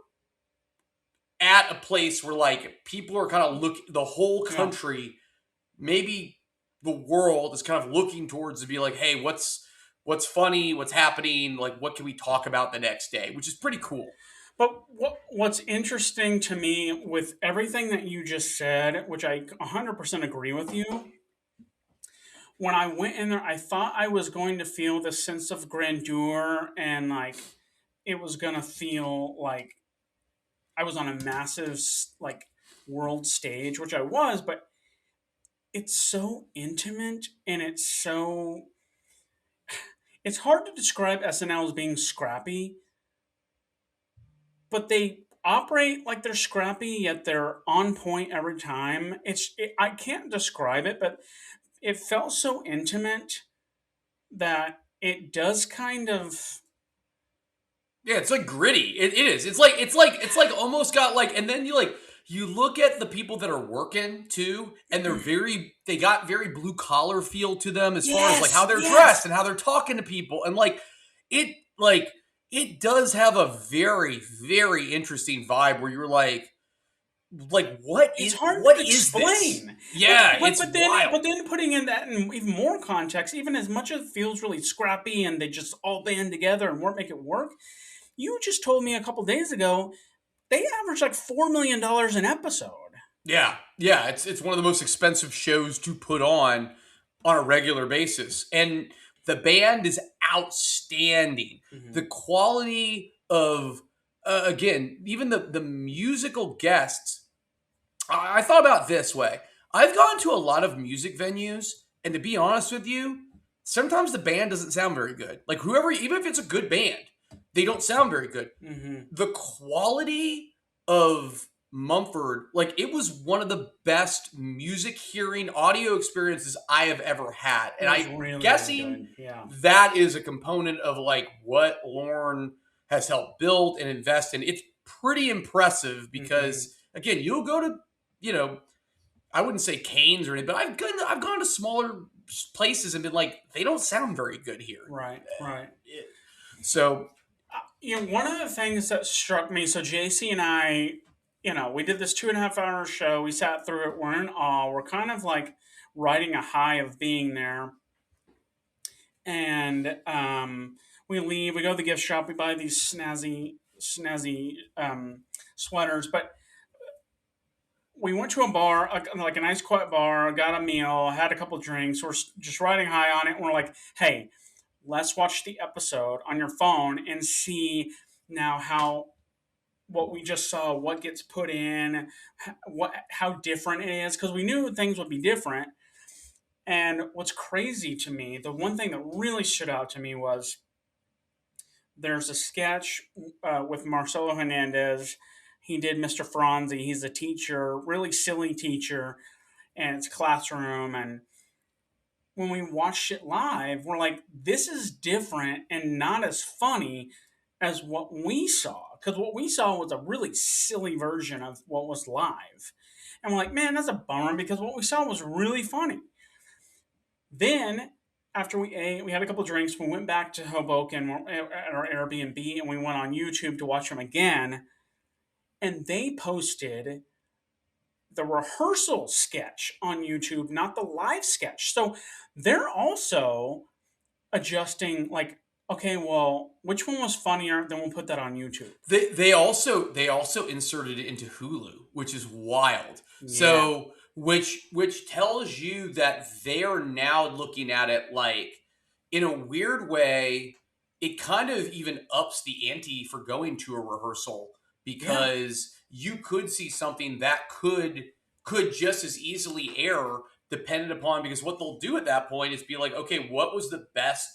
[SPEAKER 3] at a place where like people are kind of the whole country, maybe the world is kind of looking towards to be like, hey, what's funny, what's happening, like what can we talk about the next day, which is pretty cool.
[SPEAKER 2] But what's interesting to me with everything that you just said, which I 100% agree with you, when I went in there, I thought I was going to feel the sense of grandeur and like it was going to feel like I was on a massive like world stage, which I was, but it's so intimate and it's hard to describe SNL as being scrappy, but they operate like they're scrappy, yet they're on point every time. I can't describe it, but it felt so intimate that it does kind of.
[SPEAKER 3] Yeah, it's like gritty. It is. It's like almost got like, and then you look at the people that are working too, and they got very blue collar feel to them as far as like how they're dressed and how they're talking to people, and it does have a very, very interesting vibe where you're like what
[SPEAKER 2] it's
[SPEAKER 3] is
[SPEAKER 2] hard
[SPEAKER 3] what
[SPEAKER 2] to
[SPEAKER 3] is
[SPEAKER 2] explain.
[SPEAKER 3] this? Yeah,
[SPEAKER 2] but
[SPEAKER 3] it's
[SPEAKER 2] then
[SPEAKER 3] wild.
[SPEAKER 2] But then putting in that in even more context, even as much as it feels really scrappy and they just all band together and make it work, you just told me a couple days ago they average like $4 million an episode.
[SPEAKER 3] Yeah, it's one of the most expensive shows to put on a regular basis, and the band is outstanding. The quality of again, even the musical guests. I thought about it this way. I've gone to a lot of music venues, and to be honest with you, sometimes the band doesn't sound very good. Like even if it's a good band, they don't sound very good.
[SPEAKER 2] Mm-hmm.
[SPEAKER 3] The quality of Mumford, like it was one of the best music hearing audio experiences I have ever had. And I'm
[SPEAKER 2] really,
[SPEAKER 3] guessing
[SPEAKER 2] really good. Yeah.
[SPEAKER 3] that is a component of like what Lorne has helped build and invest in. It's pretty impressive because again, you'll go to, you know, I wouldn't say Canes or anything, but I've gone to smaller places and been like, they don't sound very good here.
[SPEAKER 2] Right.
[SPEAKER 3] So,
[SPEAKER 2] One of the things that struck me, so JC and I, we did this 2.5 hour show. We sat through it. We're in awe. We're kind of like riding a high of being there. And we leave. We go to the gift shop. We buy these snazzy sweaters. But we went to a bar, like a nice quiet bar, got a meal, had a couple drinks. We're just riding high on it. And we're like, hey, let's watch the episode on your phone and see now what we just saw, what gets put in, how different it is, because we knew things would be different. And what's crazy to me, the one thing that really stood out to me was there's a sketch with Marcelo Hernandez. He did Mr. Franzi. He's a teacher, really silly teacher, and it's classroom. And when we watched it live, we're like, this is different and not as funny as what we saw. Because what we saw was a really silly version of what was live. And we're like, man, that's a bummer because what we saw was really funny. Then, after we ate, we had a couple drinks, we went back to Hoboken at our Airbnb and we went on YouTube to watch them again. And they posted the rehearsal sketch on YouTube, not the live sketch. So they're also adjusting, like, okay, well, which one was funnier? Then we'll put that on YouTube.
[SPEAKER 3] They also inserted it into Hulu, which is wild. Yeah. So which tells you that they are now looking at it like, in a weird way, it kind of even ups the ante for going to a rehearsal, because you could see something that could just as easily air, dependent upon, because what they'll do at that point is be like, okay, what was the best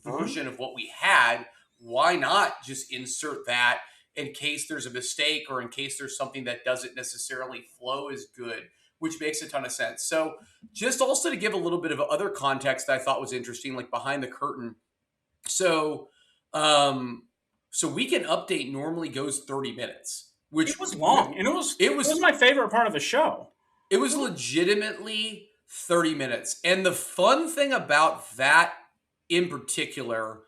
[SPEAKER 3] version of what we had? Why not just insert that in case there's a mistake or in case there's something that doesn't necessarily flow as good, which makes a ton of sense. So just also to give a little bit of other context that I thought was interesting, like behind the curtain. So Weekend Update normally goes 30 minutes, which
[SPEAKER 2] it was long, and it was my favorite part of the show.
[SPEAKER 3] It was legitimately 30 minutes. And the fun thing about that in particular,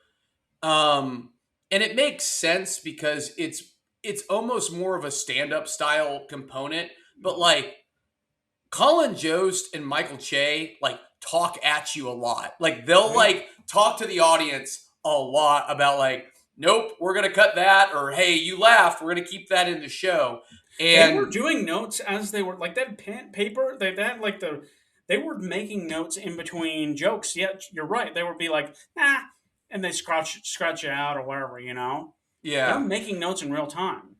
[SPEAKER 3] and it makes sense because it's almost more of a stand-up style component, but like Colin Jost and Michael Che like talk at you a lot. Like they'll like talk to the audience a lot about like, nope, we're going to cut that, or hey, you laughed, we're going to keep that in the show. And
[SPEAKER 2] they were doing notes as they were, like that pen paper, they had like they were making notes in between jokes. Yeah, you're right. They would be like, nah, and they scratch it out or whatever, Yeah. They're making notes in real time.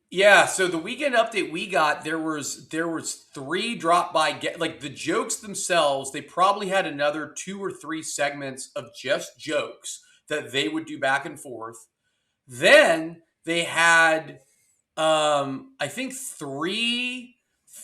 [SPEAKER 3] Yeah, so the Weekend Update we got, there was 3 drop by, like the jokes themselves, they probably had another 2 or 3 segments of just jokes that they would do back and forth. Then they had I think three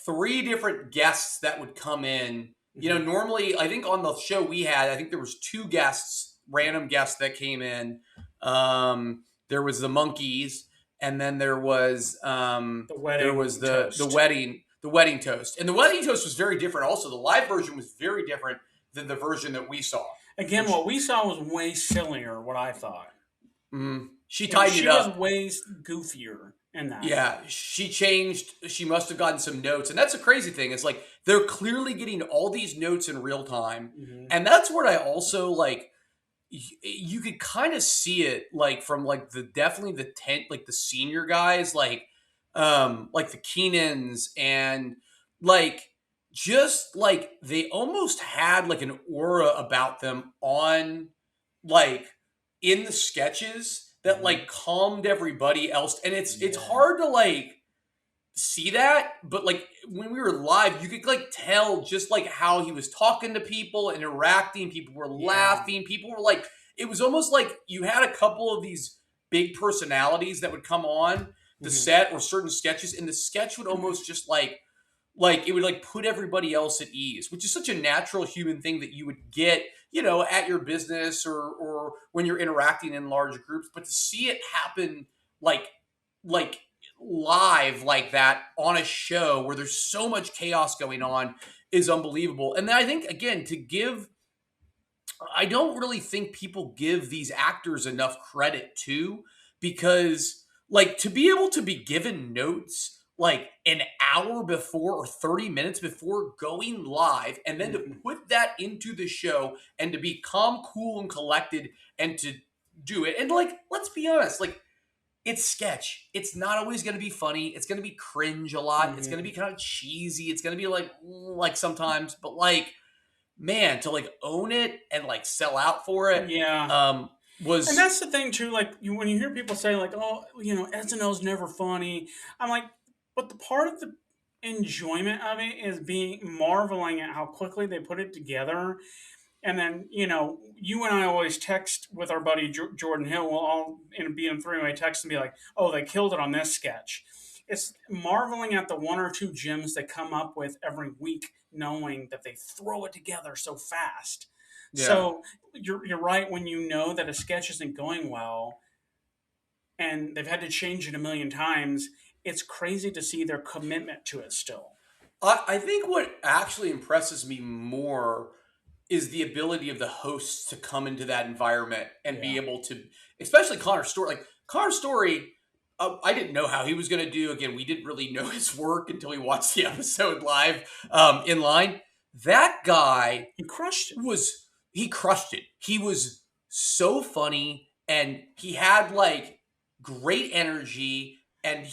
[SPEAKER 3] different guests that would come in. You know, normally I think on the show we had, I think there was 2 guests, random guests that came in. There was the Monkees, and then there was the wedding toast. And the wedding toast was very different also. The live version was very different than the version that we saw.
[SPEAKER 2] Again, what we saw was way sillier, what I thought.
[SPEAKER 3] She tidied it up.
[SPEAKER 2] She was way goofier in that.
[SPEAKER 3] Yeah, she changed. She must have gotten some notes. And that's a crazy thing. It's like they're clearly getting all these notes in real time. And that's what I also like. You could kind of see it like from like definitely the tent, like the senior guys, like the Keenans, and like just like they almost had like an aura about them on like in the sketches that like calmed everybody else. And it's hard to like see that, but like when we were live, you could like tell just like how he was talking to people, interacting, people were laughing, people were like, it was almost like you had a couple of these big personalities that would come on the set or certain sketches, and the sketch would almost just like it would like put everybody else at ease, which is such a natural human thing that you would get, at your business or when you're interacting in large groups. But to see it happen like like live like that on a show where there's so much chaos going on is unbelievable. And then I think again I don't really think people give these actors enough credit too, because like to be able to be given notes like an hour before or 30 minutes before going live, and then to put that into the show and to be calm, cool, and collected and to do it. And like, let's be honest, like it's sketch. It's not always going to be funny. It's going to be cringe a lot. It's going to be kind of cheesy. It's going to be like sometimes, but like, man, to like own it and like sell out for it.
[SPEAKER 2] Yeah.
[SPEAKER 3] Was,
[SPEAKER 2] and that's the thing too. Like when you hear people say like, "Oh, SNL's never funny," I'm like, but the part of the enjoyment of it is being marveling at how quickly they put it together. And then, you and I always text with our buddy Jordan Hill. We'll all be in three-way text and be like, "Oh, they killed it on this sketch." It's marveling at the one or two gems they come up with every week, knowing that they throw it together so fast. Yeah. So you're right when you know that a sketch isn't going well, and they've had to change it a million times. It's crazy to see their commitment to it still.
[SPEAKER 3] I think what actually impresses me more is the ability of the hosts to come into that environment and be able to, especially Connor Storrie. Like Connor Storrie, I didn't know how he was going to do. Again, we didn't really know his work until we watched the episode live in line. That guy,
[SPEAKER 2] he crushed it.
[SPEAKER 3] He crushed it. He was so funny, and he had like great energy, and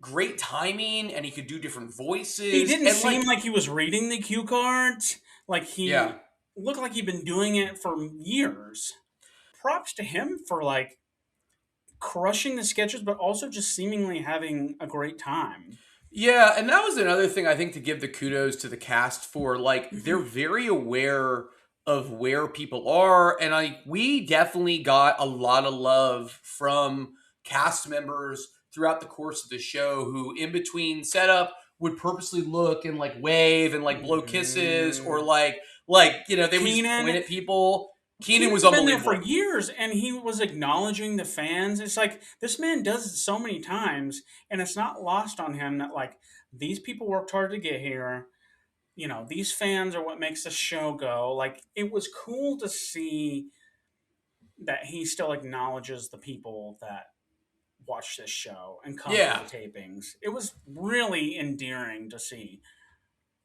[SPEAKER 3] great timing, and he could do different voices.
[SPEAKER 2] He didn't seem like he was reading the cue cards. Like he looked like he'd been doing it for years. Props to him for like crushing the sketches, but also just seemingly having a great time.
[SPEAKER 3] Yeah, and that was another thing I think to give the kudos to the cast for. Like they're very aware of where people are, and we definitely got a lot of love from cast members throughout the course of the show who in between setup would purposely look and like wave and like blow kisses or like they would just point at people. Keenan was unbelievable.
[SPEAKER 2] Been there for years, and he was acknowledging the fans. It's like this man does it so many times, and it's not lost on him that like these people worked hard to get here. These fans are what makes the show go. Like it was cool to see that he still acknowledges the people that watch this show and come to the tapings. It was really endearing to see.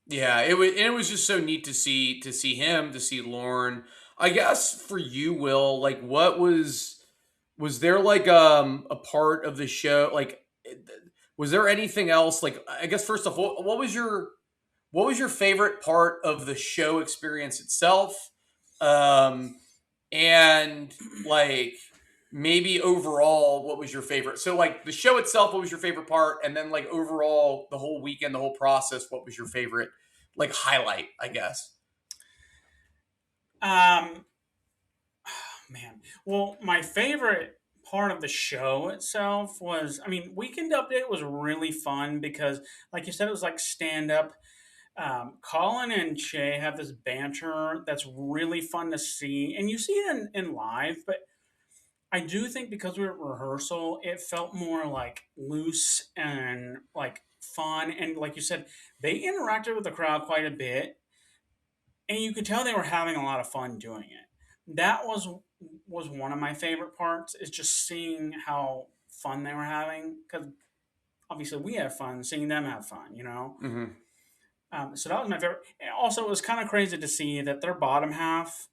[SPEAKER 3] Yeah, it was just so neat to see him, to see Lauren. I guess for you, Will, like what was there like a part of the show, like was there anything else, like I guess first off, what was your favorite part of the show experience itself? And like maybe overall, what was your favorite? So like the show itself, what was your favorite part? And then like overall, the whole weekend, the whole process, what was your favorite like highlight, I guess?
[SPEAKER 2] Man. Well, my favorite part of the show itself was, Weekend Update was really fun because, like you said, it was like stand-up. Colin and Che have this banter that's really fun to see. And you see it in live, but I do think because we were at rehearsal, it felt more like loose and like fun. And like you said, they interacted with the crowd quite a bit. And you could tell they were having a lot of fun doing it. That was one of my favorite parts, is just seeing how fun they were having. Because obviously we have fun seeing them have fun, Mm-hmm. So that was my favorite. And also, it was kind of crazy to see that their bottom half,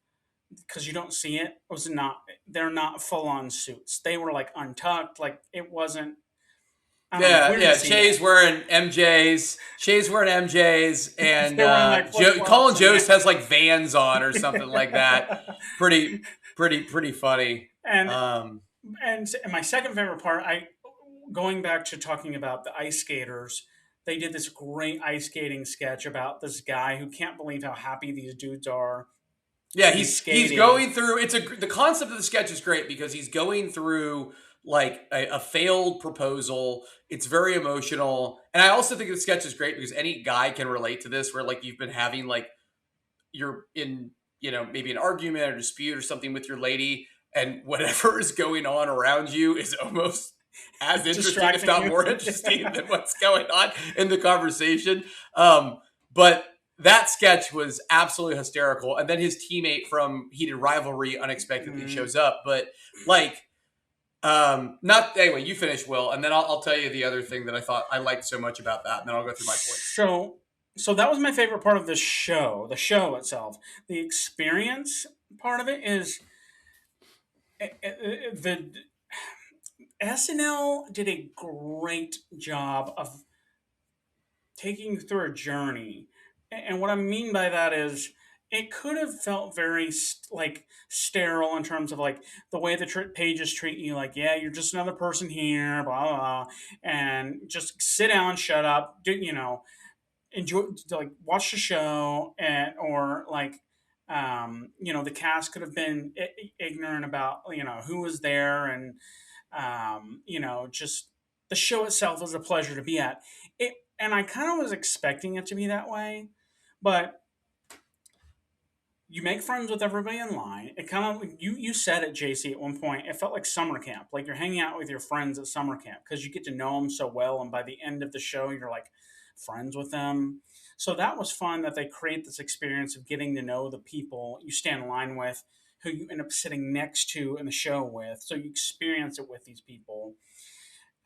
[SPEAKER 2] because you don't see it, they're not full-on suits. They were like untucked. Like it wasn't.
[SPEAKER 3] Che's wearing MJs. Che's wearing MJs, and Colin Jost has like Vans on or something like that. Pretty funny.
[SPEAKER 2] And my second favorite part, going back to talking about the ice skaters, they did this great ice skating sketch about this guy who can't believe how happy these dudes are.
[SPEAKER 3] Yeah, he's going through. The concept of the sketch is great because he's going through like a failed proposal. It's very emotional, and I also think the sketch is great because any guy can relate to this. Where like you've been having like you're in maybe an argument or dispute or something with your lady, and whatever is going on around you is almost as interesting, if not more interesting, than what's going on in the conversation. But that sketch was absolutely hysterical. And then his teammate from Heated Rivalry unexpectedly shows up. But like, anyway, you finish, Will, and then I'll tell you the other thing that I thought I liked so much about that, and then I'll go through my points.
[SPEAKER 2] So that was my favorite part of the show itself. The experience part of it is the SNL did a great job of taking you through a journey. And what I mean by that is it could have felt very sterile in terms of like the way the pages treat you. Like, yeah, you're just another person here, blah, blah, blah, and just sit down, shut up, enjoy, like watch the show, or like, the cast could have been ignorant about, who was there, and, just the show itself was a pleasure to be at. And I kind of was expecting it to be that way, but you make friends with everybody in line. It kind of, you said it, JC, at one point, it felt like summer camp. Like you're hanging out with your friends at summer camp because you get to know them so well. And by the end of the show, you're like friends with them. So that was fun that they create this experience of getting to know the people you stand in line with, who you end up sitting next to in the show with. So you experience it with these people.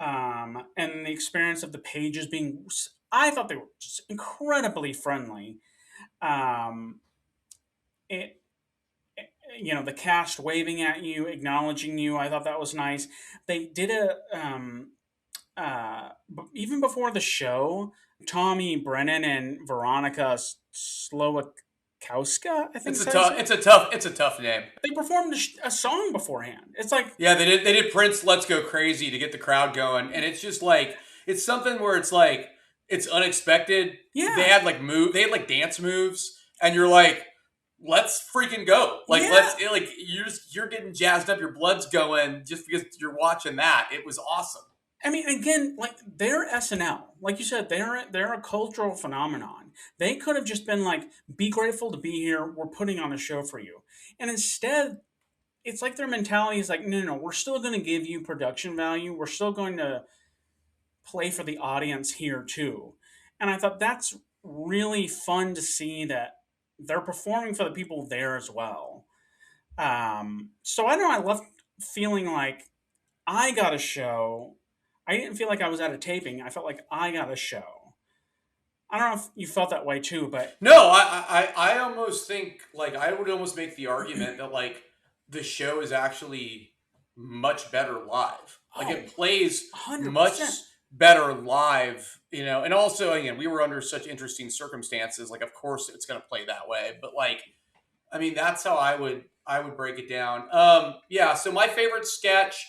[SPEAKER 2] And the experience of the pages being, I thought they were just incredibly friendly. The cast waving at you, acknowledging you, I thought that was nice. They did even before the show, Tommy Brennan and Veronica Slowakowska, I think
[SPEAKER 3] it's a tough name.
[SPEAKER 2] They performed a song beforehand. It's like,
[SPEAKER 3] yeah, they did Prince "Let's Go Crazy" to get the crowd going, and it's just like it's something where it's like it's unexpected.
[SPEAKER 2] Yeah,
[SPEAKER 3] they had like dance moves, and you're like, let's freaking go! Like you're getting jazzed up, your blood's going just because you're watching that. It was awesome.
[SPEAKER 2] I mean, again, like they're SNL, like you said, they're a cultural phenomenon. They could have just been like, "Be grateful to be here. We're putting on a show for you," and instead, it's like their mentality is like, "No, we're still going to give you production value. We're still going to play for the audience here too." And I thought that's really fun to see that they're performing for the people there as well. So I know I left feeling like I got a show. I didn't feel like I was at a taping. I felt like I got a show. I don't know if you felt that way too, but
[SPEAKER 3] no, I almost think like I would almost make the argument that like the show is actually much better live. Like it plays 100%. Much better live, and also again we were under such interesting circumstances. Like of course it's going to play that way, but like I mean that's how I would break it down. So my favorite sketch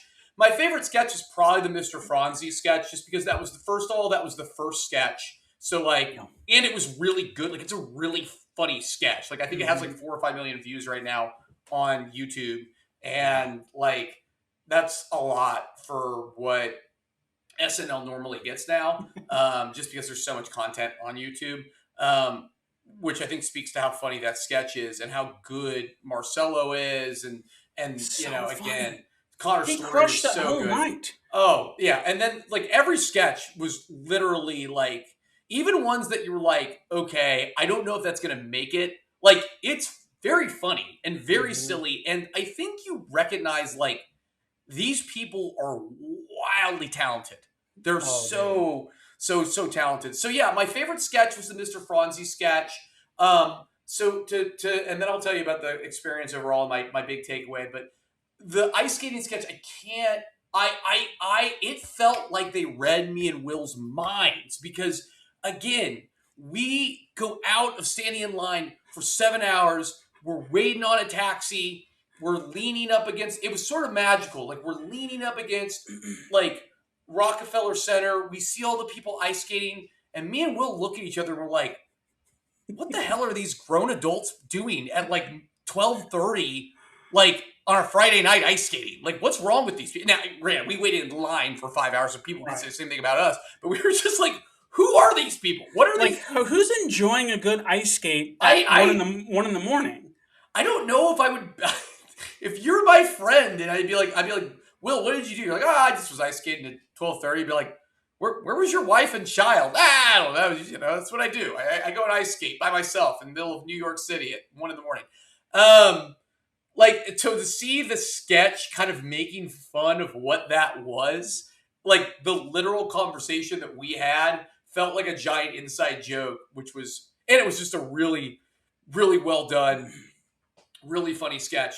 [SPEAKER 3] is probably the Mr. Franzi sketch, just because that was the first sketch. So like, and it was really good. Like it's a really funny sketch. Like I think it has like 4 or 5 million views right now on YouTube, and like that's a lot for what SNL normally gets now. Just because there's so much content on YouTube, which I think speaks to how funny that sketch is and how good Marcello is, and so again. Connor Storrie was so good. Night. Oh, yeah. And then, like, every sketch was literally, like, even ones that you were like, okay, I don't know if that's going to make it. Like, it's very funny and very silly. And I think you recognize, like, these people are wildly talented. They're so talented. So, yeah, my favorite sketch was the Mr. Franzi sketch. And then I'll tell you about the experience overall, my big takeaway. But the ice skating sketch, it felt like they read me and Will's minds because, again, we go out of standing in line for 7 hours. We're waiting on a taxi. We're leaning up against, it was sort of magical. Like we're leaning up against like Rockefeller Center. We see all the people ice skating, and me and Will look at each other and we're like, what the hell are these grown adults doing at like 12:30, like on a Friday night ice skating. Like, what's wrong with these people? Now, granted, we waited in line for 5 hours, and people did say the same thing about us. But we were just like, who are these people? What are
[SPEAKER 2] like? Who's enjoying a good ice skate at 1 in the morning?
[SPEAKER 3] I don't know if I would. If you're my friend, and I'd be like, Will, what did you do? You're like, I just was ice skating at 12:30. You'd be like, where was your wife and child? I don't know. You know, that's what I do. I go and ice skate by myself in the middle of New York City at 1 in the morning. Like, to see the sketch kind of making fun of what that was, like the literal conversation that we had felt like a giant inside joke, and it was just a really, really well done, really funny sketch.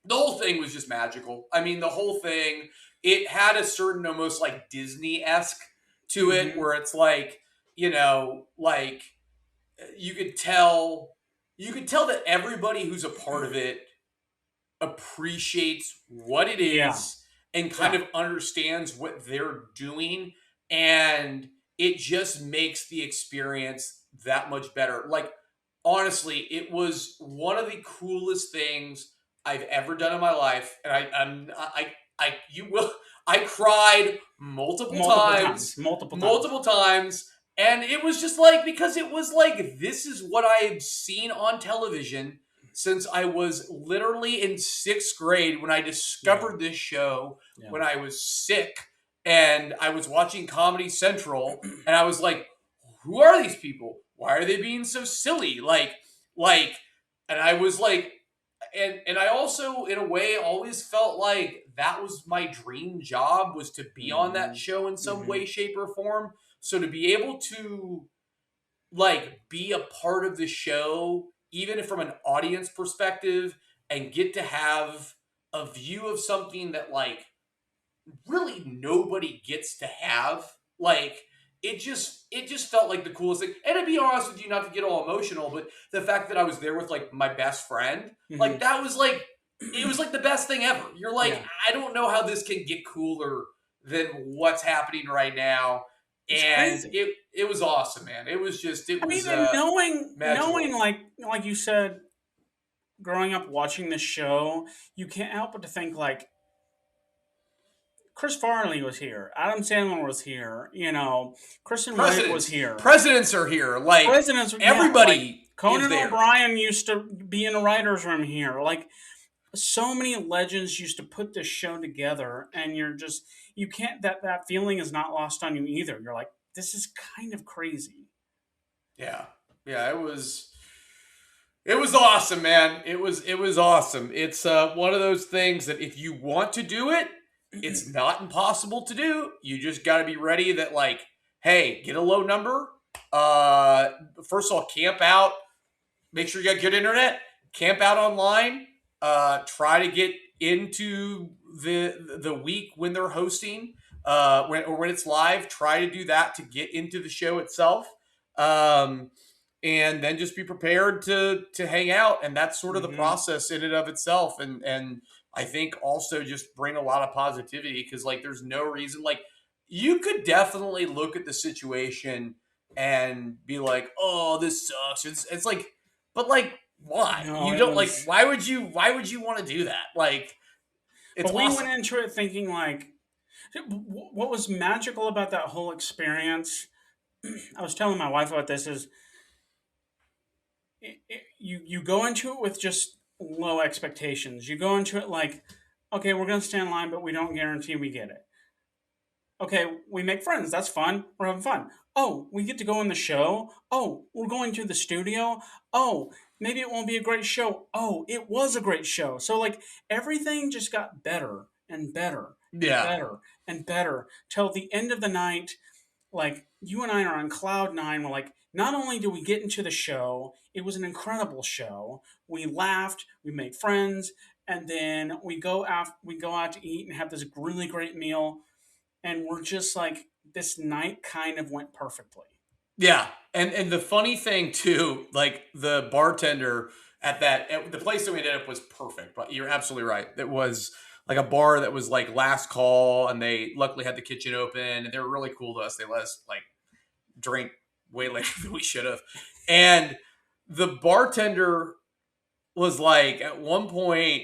[SPEAKER 3] The whole thing was just magical. I mean, the whole thing, it had a certain almost like Disney-esque to it, where it's like, you know, like you could tell that everybody who's a part of it appreciates what it is and kind of understands what they're doing, and it just makes the experience that much better. Like, honestly, it was one of the coolest things I've ever done in my life, and I cried multiple times, and it was just like, because it was like, this is what I had seen on television since I was literally in 6th grade when I discovered this show when I was sick, and I was watching Comedy Central, and I was like, who are these people? Why are they being so silly? And I was like, and I also, in a way, always felt like that was my dream job, was to be on that show in some way, shape, or form. So to be able to, like, be a part of the show, even if from an audience perspective, and get to have a view of something that, like, really nobody gets to have, like, it just felt like the coolest thing. And to be honest with you, not to get all emotional, but the fact that I was there with, like, my best friend, like, that was like, it was like the best thing ever. You're like, I don't know how this can get cooler than what's happening right now. And it was awesome, man. It was just,
[SPEAKER 2] knowing like you said, growing up watching this show, you can't help but to think, like, Chris Farley was here, Adam Sandler was here, you know, Kristen Wiig was here,
[SPEAKER 3] presidents are here, like, everybody.
[SPEAKER 2] Like, Conan O'Brien used to be in the writers' room here. Like, so many legends used to put this show together, and you can't, that feeling is not lost on you either. You're like, this is kind of crazy.
[SPEAKER 3] Yeah, it was awesome, man. It was awesome. It's one of those things that if you want to do it, it's not impossible to do. You just got to be ready that, like, hey, get a low number. First of all, camp out. Make sure you got good internet. Camp out online. Try to get into the week when they're hosting, when it's live. Try to do that to get into the show itself, and then just be prepared to hang out. And that's sort of the process in and of itself. And I think also just bring a lot of positivity, because, like, there's no reason, like, you could definitely look at the situation and be like, oh, this sucks. It's like, but, like, why?
[SPEAKER 2] No,
[SPEAKER 3] you don't, like, why would you want to do that? Like, it's
[SPEAKER 2] but we
[SPEAKER 3] awesome.
[SPEAKER 2] went into it thinking, like, what was magical about that whole experience, I was telling my wife about this, is you go into it with just low expectations. You go into it like, okay, we're going to stand in line, but we don't guarantee we get it. Okay, we make friends. That's fun. We're having fun. Oh, we get to go in the show. Oh, we're going to the studio. Oh, maybe it won't be a great show. Oh, it was a great show. So, like, everything just got better and better and better and better till the end of the night. Like, you and I are on cloud nine. We're like, not only do we get into the show, it was an incredible show. We laughed, we made friends, and then we go out to eat and have this really great meal. And we're just like, this night kind of went perfectly.
[SPEAKER 3] Yeah. And the funny thing too, like, the bartender at the place that we ended up was perfect, but you're absolutely right. It was like a bar that was like last call, and they luckily had the kitchen open, and they were really cool to us. They let us, like, drink way later than we should have. And the bartender was like, at one point,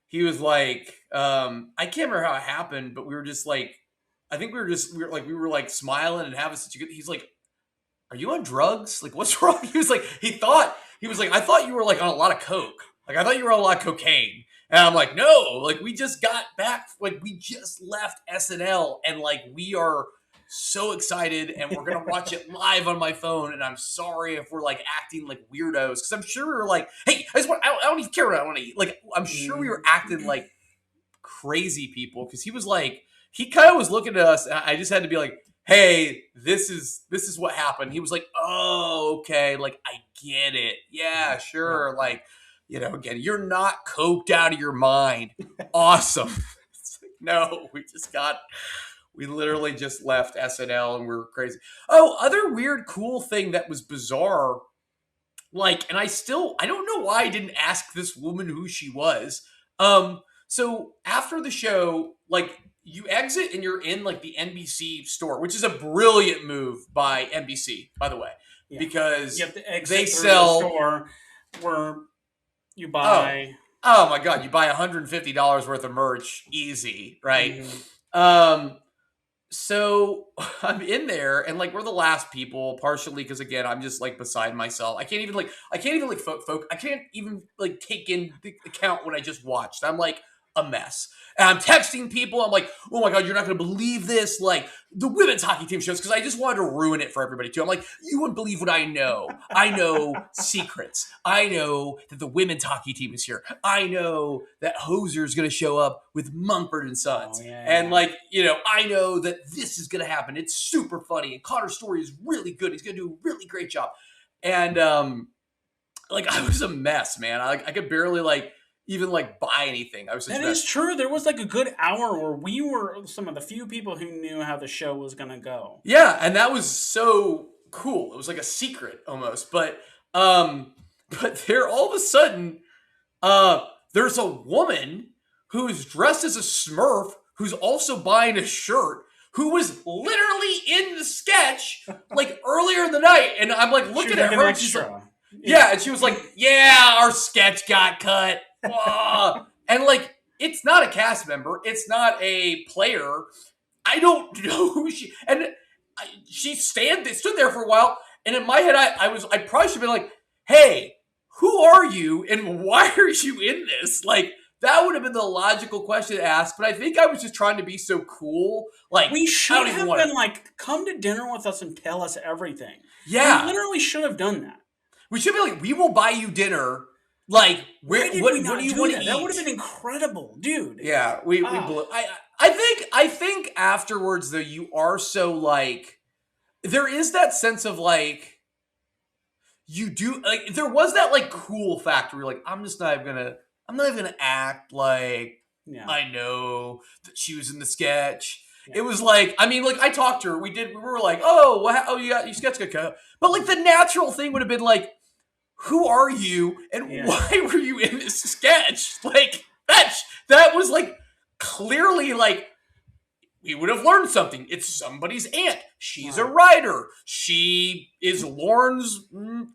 [SPEAKER 3] he was like, I can't remember how it happened, but we were just like, I think we were like smiling and having such a good, he's like, are you on drugs? Like, what's wrong? He was like, I thought you were like on a lot of coke. Like, I thought you were on a lot of cocaine. And I'm like, no, like we just got back, like we just left SNL and like we are so excited and we're going to watch it live on my phone. And I'm sorry if we're like acting like weirdos. Cause I'm sure we were like, hey, I don't even care what I want to eat. Like, I'm sure we were acting like crazy people. Cause he was like, he kind of was looking at us. And I just had to be like, hey, this is what happened. He was like, oh, okay. Like, I get it. Yeah, sure. Like, you know, again, you're not coked out of your mind. Awesome. It's like, no, we literally just left SNL and we're crazy. Oh, other weird, cool thing that was bizarre. Like, and I don't know why I didn't ask this woman who she was. So after the show, like, you exit and you're in like the NBC store, which is a brilliant move by NBC, by the way, because
[SPEAKER 2] you have to exit
[SPEAKER 3] they
[SPEAKER 2] through
[SPEAKER 3] sell
[SPEAKER 2] the store where you buy.
[SPEAKER 3] Oh my God, you buy $150 worth of merch, easy, right?
[SPEAKER 2] Mm-hmm.
[SPEAKER 3] So I'm in there and like we're the last people, partially because again I'm just like beside myself. I can't even I can't even like take in the account what I just watched. I'm like a mess. And I'm texting people. I'm like, oh my God, you're not going to believe this. Like the women's hockey team shows, because I just wanted to ruin it for everybody too. I'm like, you wouldn't believe what I know. I know secrets. I know that the women's hockey team is here. I know that Hoser's going to show up with Mumford and Sons.
[SPEAKER 2] Oh, yeah.
[SPEAKER 3] And like, you know, I know that this is going to happen. It's super funny. And Connor's story is really good. He's going to do a really great job. And like I was a mess, man. I could barely even buy anything. I was
[SPEAKER 2] That is true. There was like a good hour where we were some of the few people who knew how the show was going to go.
[SPEAKER 3] Yeah, and that was so cool. It was like a secret almost. But there all of a sudden there's a woman who is dressed as a Smurf who's also buying a shirt, who was literally in the sketch like earlier in the night, and I'm like looking at her and she's like, yeah, and she was like, yeah, our sketch got cut. And like, it's not a cast member, it's not a player. I don't know who she stood there for a while, and in my head I probably should have been like, hey, who are you and why are you in this? Like, that would have been the logical question to ask, but I think I was just trying to be so cool. Like,
[SPEAKER 2] we should have been like, come to dinner with us and tell us everything.
[SPEAKER 3] Yeah,
[SPEAKER 2] we literally should have done that. We
[SPEAKER 3] should be like, we will buy you dinner. Like, what do you want to eat?
[SPEAKER 2] That would have been incredible, dude.
[SPEAKER 3] Yeah, we blew. I think afterwards though, you are so like, there is that sense of like, you do like, there was that like cool factor where you're like, I'm not even gonna act like I know that she was in the sketch. Yeah. It was like, I mean, like I talked to her. We were like, oh, you got your sketch got cut. But like the natural thing would have been like, who are you and why were you in this sketch? Like that was like clearly like, we would have learned something. It's somebody's aunt. She's a writer. She is Lauren's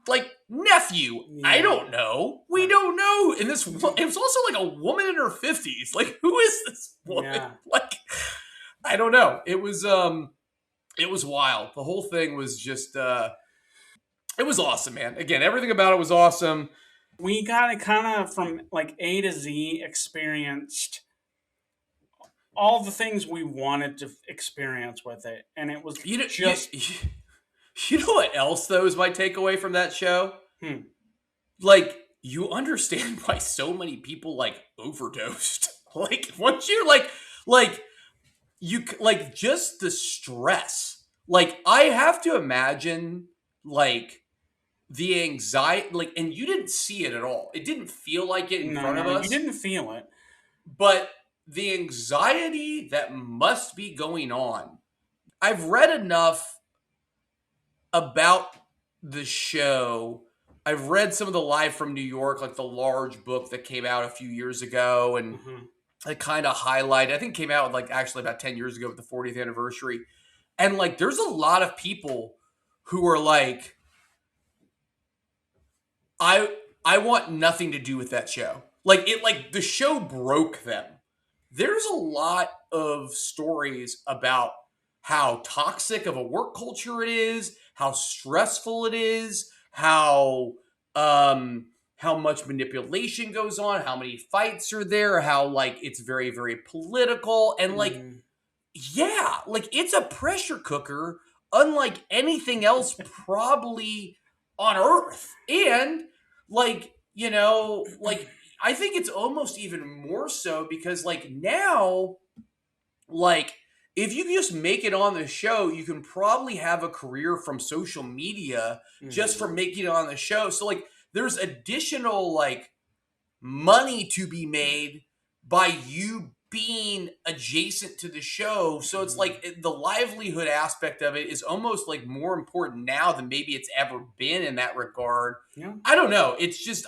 [SPEAKER 3] like nephew. Yeah. I don't know. We don't know. And it was also like a woman in her 50s. Like, who is this woman? Yeah. Like, I don't know. It was wild. The whole thing was just it was awesome, man. Again, everything about it was awesome.
[SPEAKER 2] We got it kind of from like A to Z, experienced all the things we wanted to experience with it. And it was
[SPEAKER 3] you know what else, though, is my takeaway from that show? Like, you understand why so many people, like, overdosed. Like, once you're, you just the stress. Like, I have to imagine, like, the anxiety, like, and you didn't see it at all. It didn't feel like it in front of us.
[SPEAKER 2] You didn't feel it.
[SPEAKER 3] But the anxiety that must be going on. I've read enough about the show. I've read some of the Live from New York, like the large book that came out a few years ago, and I kind of highlighted, I think it came out like actually about 10 years ago with the 40th anniversary. And like, there's a lot of people who are like, I I want nothing to do with that show. Like the show broke them. There's a lot of stories about how toxic of a work culture it is, how stressful it is, how much manipulation goes on, how many fights are there, how like it's very, very political, and like, yeah, like it's a pressure cooker unlike anything else probably on earth. And like, like I think it's almost even more so because like now, like if you just make it on the show, you can probably have a career from social media just from making it on the show. So like there's additional like money to be made by you being adjacent to the show. So it's like the livelihood aspect of it is almost like more important now than maybe it's ever been in that regard.
[SPEAKER 2] Yeah.
[SPEAKER 3] I don't know. It's just,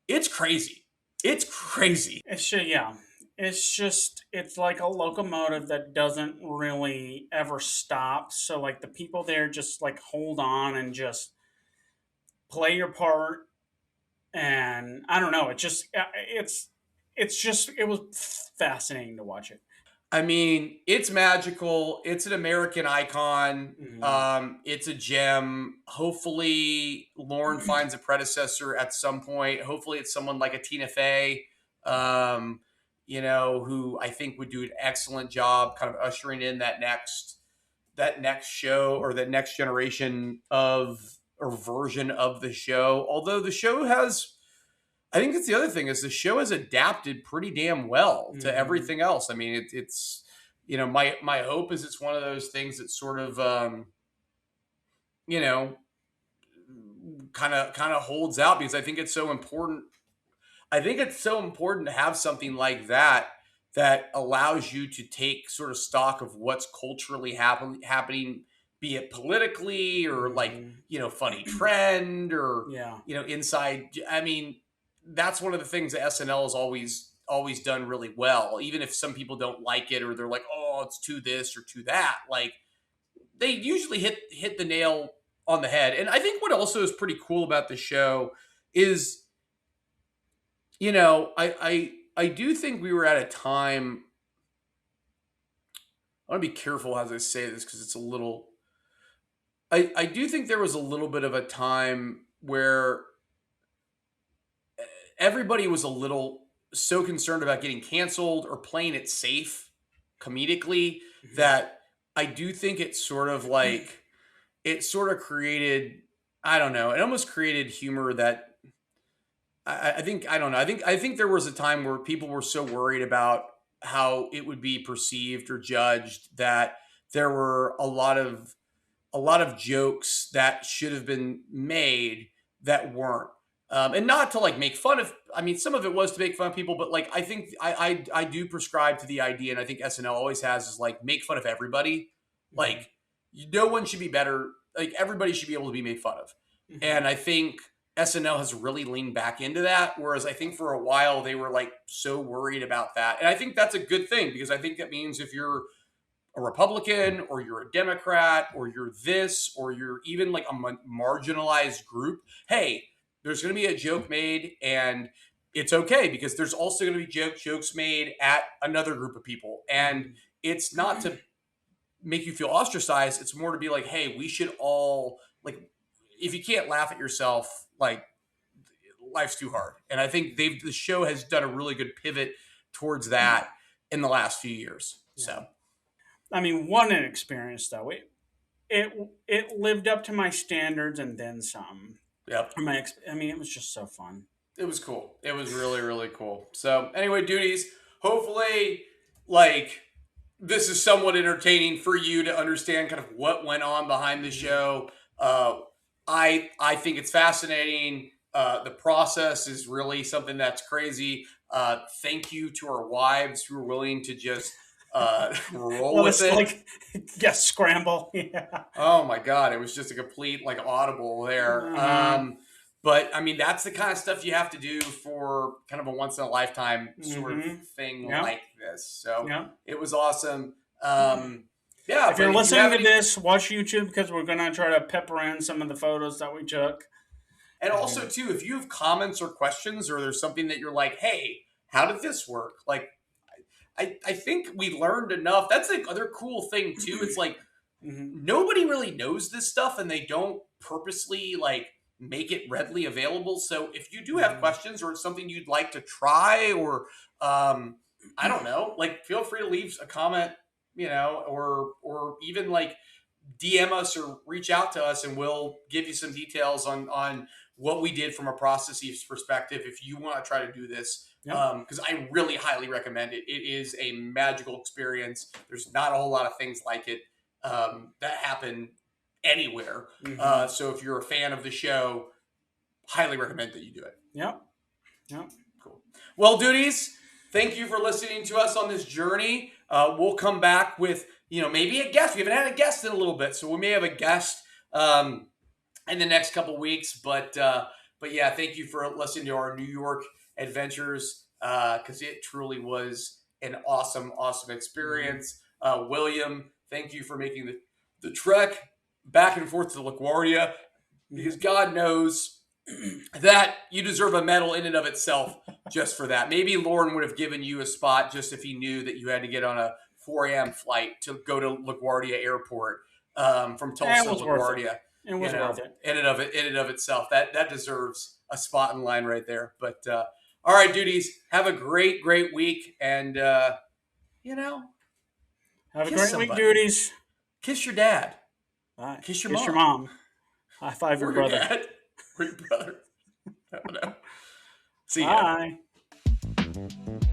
[SPEAKER 3] it's crazy. It's crazy.
[SPEAKER 2] It's like a locomotive that doesn't really ever stop. So like the people there just like hold on and just play your part. And I don't know. It was fascinating to watch it.
[SPEAKER 3] I mean, it's magical. It's an American icon. It's a gem. Hopefully, Lauren finds a predecessor at some point. Hopefully, it's someone like a Tina Fey, who I think would do an excellent job, kind of ushering in that next show or that next generation of or version of the show. Although the show has. I think it's the other thing is the show has adapted pretty damn well to everything else. I mean, it's my hope is it's one of those things that sort of kind of holds out because I think it's so important. I think it's so important to have something like that allows you to take sort of stock of what's culturally happening, be it politically or like funny trend or inside. I mean. That's one of the things that SNL has always done really well. Even if some people don't like it or they're like, oh, it's too this or too that, like they usually hit the nail on the head. And I think what also is pretty cool about the show is, I do think we were at a time. I want to be careful as I say this because it's a little. I do think there was a little bit of a time where everybody was a little so concerned about getting canceled or playing it safe comedically that I do think it sort of created, I don't know, it almost created humor that I think there was a time where people were so worried about how it would be perceived or judged that there were a lot of jokes that should have been made that weren't. And not to like make fun of, I mean, some of it was to make fun of people, but like, I think I do prescribe to the idea, and I think SNL always has, is like, make fun of everybody. Like, no one should be better. Like, everybody should be able to be made fun of. And I think SNL has really leaned back into that. Whereas I think for a while they were like so worried about that. And I think that's a good thing because I think that means if you're a Republican or you're a Democrat or you're this, or you're even like a marginalized group, hey, there's going to be a joke made and it's okay because there's also going to be jokes made at another group of people. And it's not to make you feel ostracized. It's more to be like, hey, we should all, like, if you can't laugh at yourself, like, life's too hard. And I think the show has done a really good pivot towards that in the last few years. Yeah. So,
[SPEAKER 2] I mean, what an experience though. It lived up to my standards and then some.
[SPEAKER 3] Yep.
[SPEAKER 2] I mean, it was just so fun.
[SPEAKER 3] It was cool. It was really, really cool. So anyway, duties, hopefully, like, this is somewhat entertaining for you to understand kind of what went on behind the show. I think it's fascinating. The process is really something that's crazy. Thank you to our wives who are willing to just roll with it.
[SPEAKER 2] Like, yes, scramble. Yeah.
[SPEAKER 3] Oh my God. It was just a complete like audible there. But I mean, that's the kind of stuff you have to do for kind of a once in a lifetime sort of thing like this. So it was awesome. Yeah.
[SPEAKER 2] If you're listening to this, watch YouTube because we're going to try to pepper in some of the photos that we took.
[SPEAKER 3] And also, too, if you have comments or questions, or there's something that you're like, hey, how did this work? Like, I think we learned enough. That's the other cool thing, too. It's like, nobody really knows this stuff, and they don't purposely, like, make it readily available. So if you do have questions or it's something you'd like to try, or I don't know, like, feel free to leave a comment, you know, or even like DM us or reach out to us, and we'll give you some details on what we did from a processes perspective if you want to try to do this. Because I really highly recommend it. It is a magical experience. There's not a whole lot of things like it that happen anywhere. So if you're a fan of the show, highly recommend that you do it.
[SPEAKER 2] Yep.
[SPEAKER 3] Cool. Well, duties, thank you for listening to us on this journey. We'll come back with, you know, maybe a guest. We haven't had a guest in a little bit, so we may have a guest in the next couple weeks. But yeah, thank you for listening to our New York adventures, because it truly was an awesome experience. William, thank you for making the trek back and forth to LaGuardia, because God knows that you deserve a medal in and of itself just for that. Maybe Lauren would have given you a spot just if he knew that you had to get on a 4 a.m. flight to go to LaGuardia Airport from Tulsa to LaGuardia.
[SPEAKER 2] It was worth it.
[SPEAKER 3] In and of itself, that deserves a spot in line right there. But all right, duties, have a great week, and you know,
[SPEAKER 2] have a great week, duties.
[SPEAKER 3] Kiss your dad.
[SPEAKER 2] Bye.
[SPEAKER 3] Kiss your
[SPEAKER 2] mom. High five your brother.
[SPEAKER 3] Dad. Or your brother. I don't know. See ya.
[SPEAKER 2] Bye.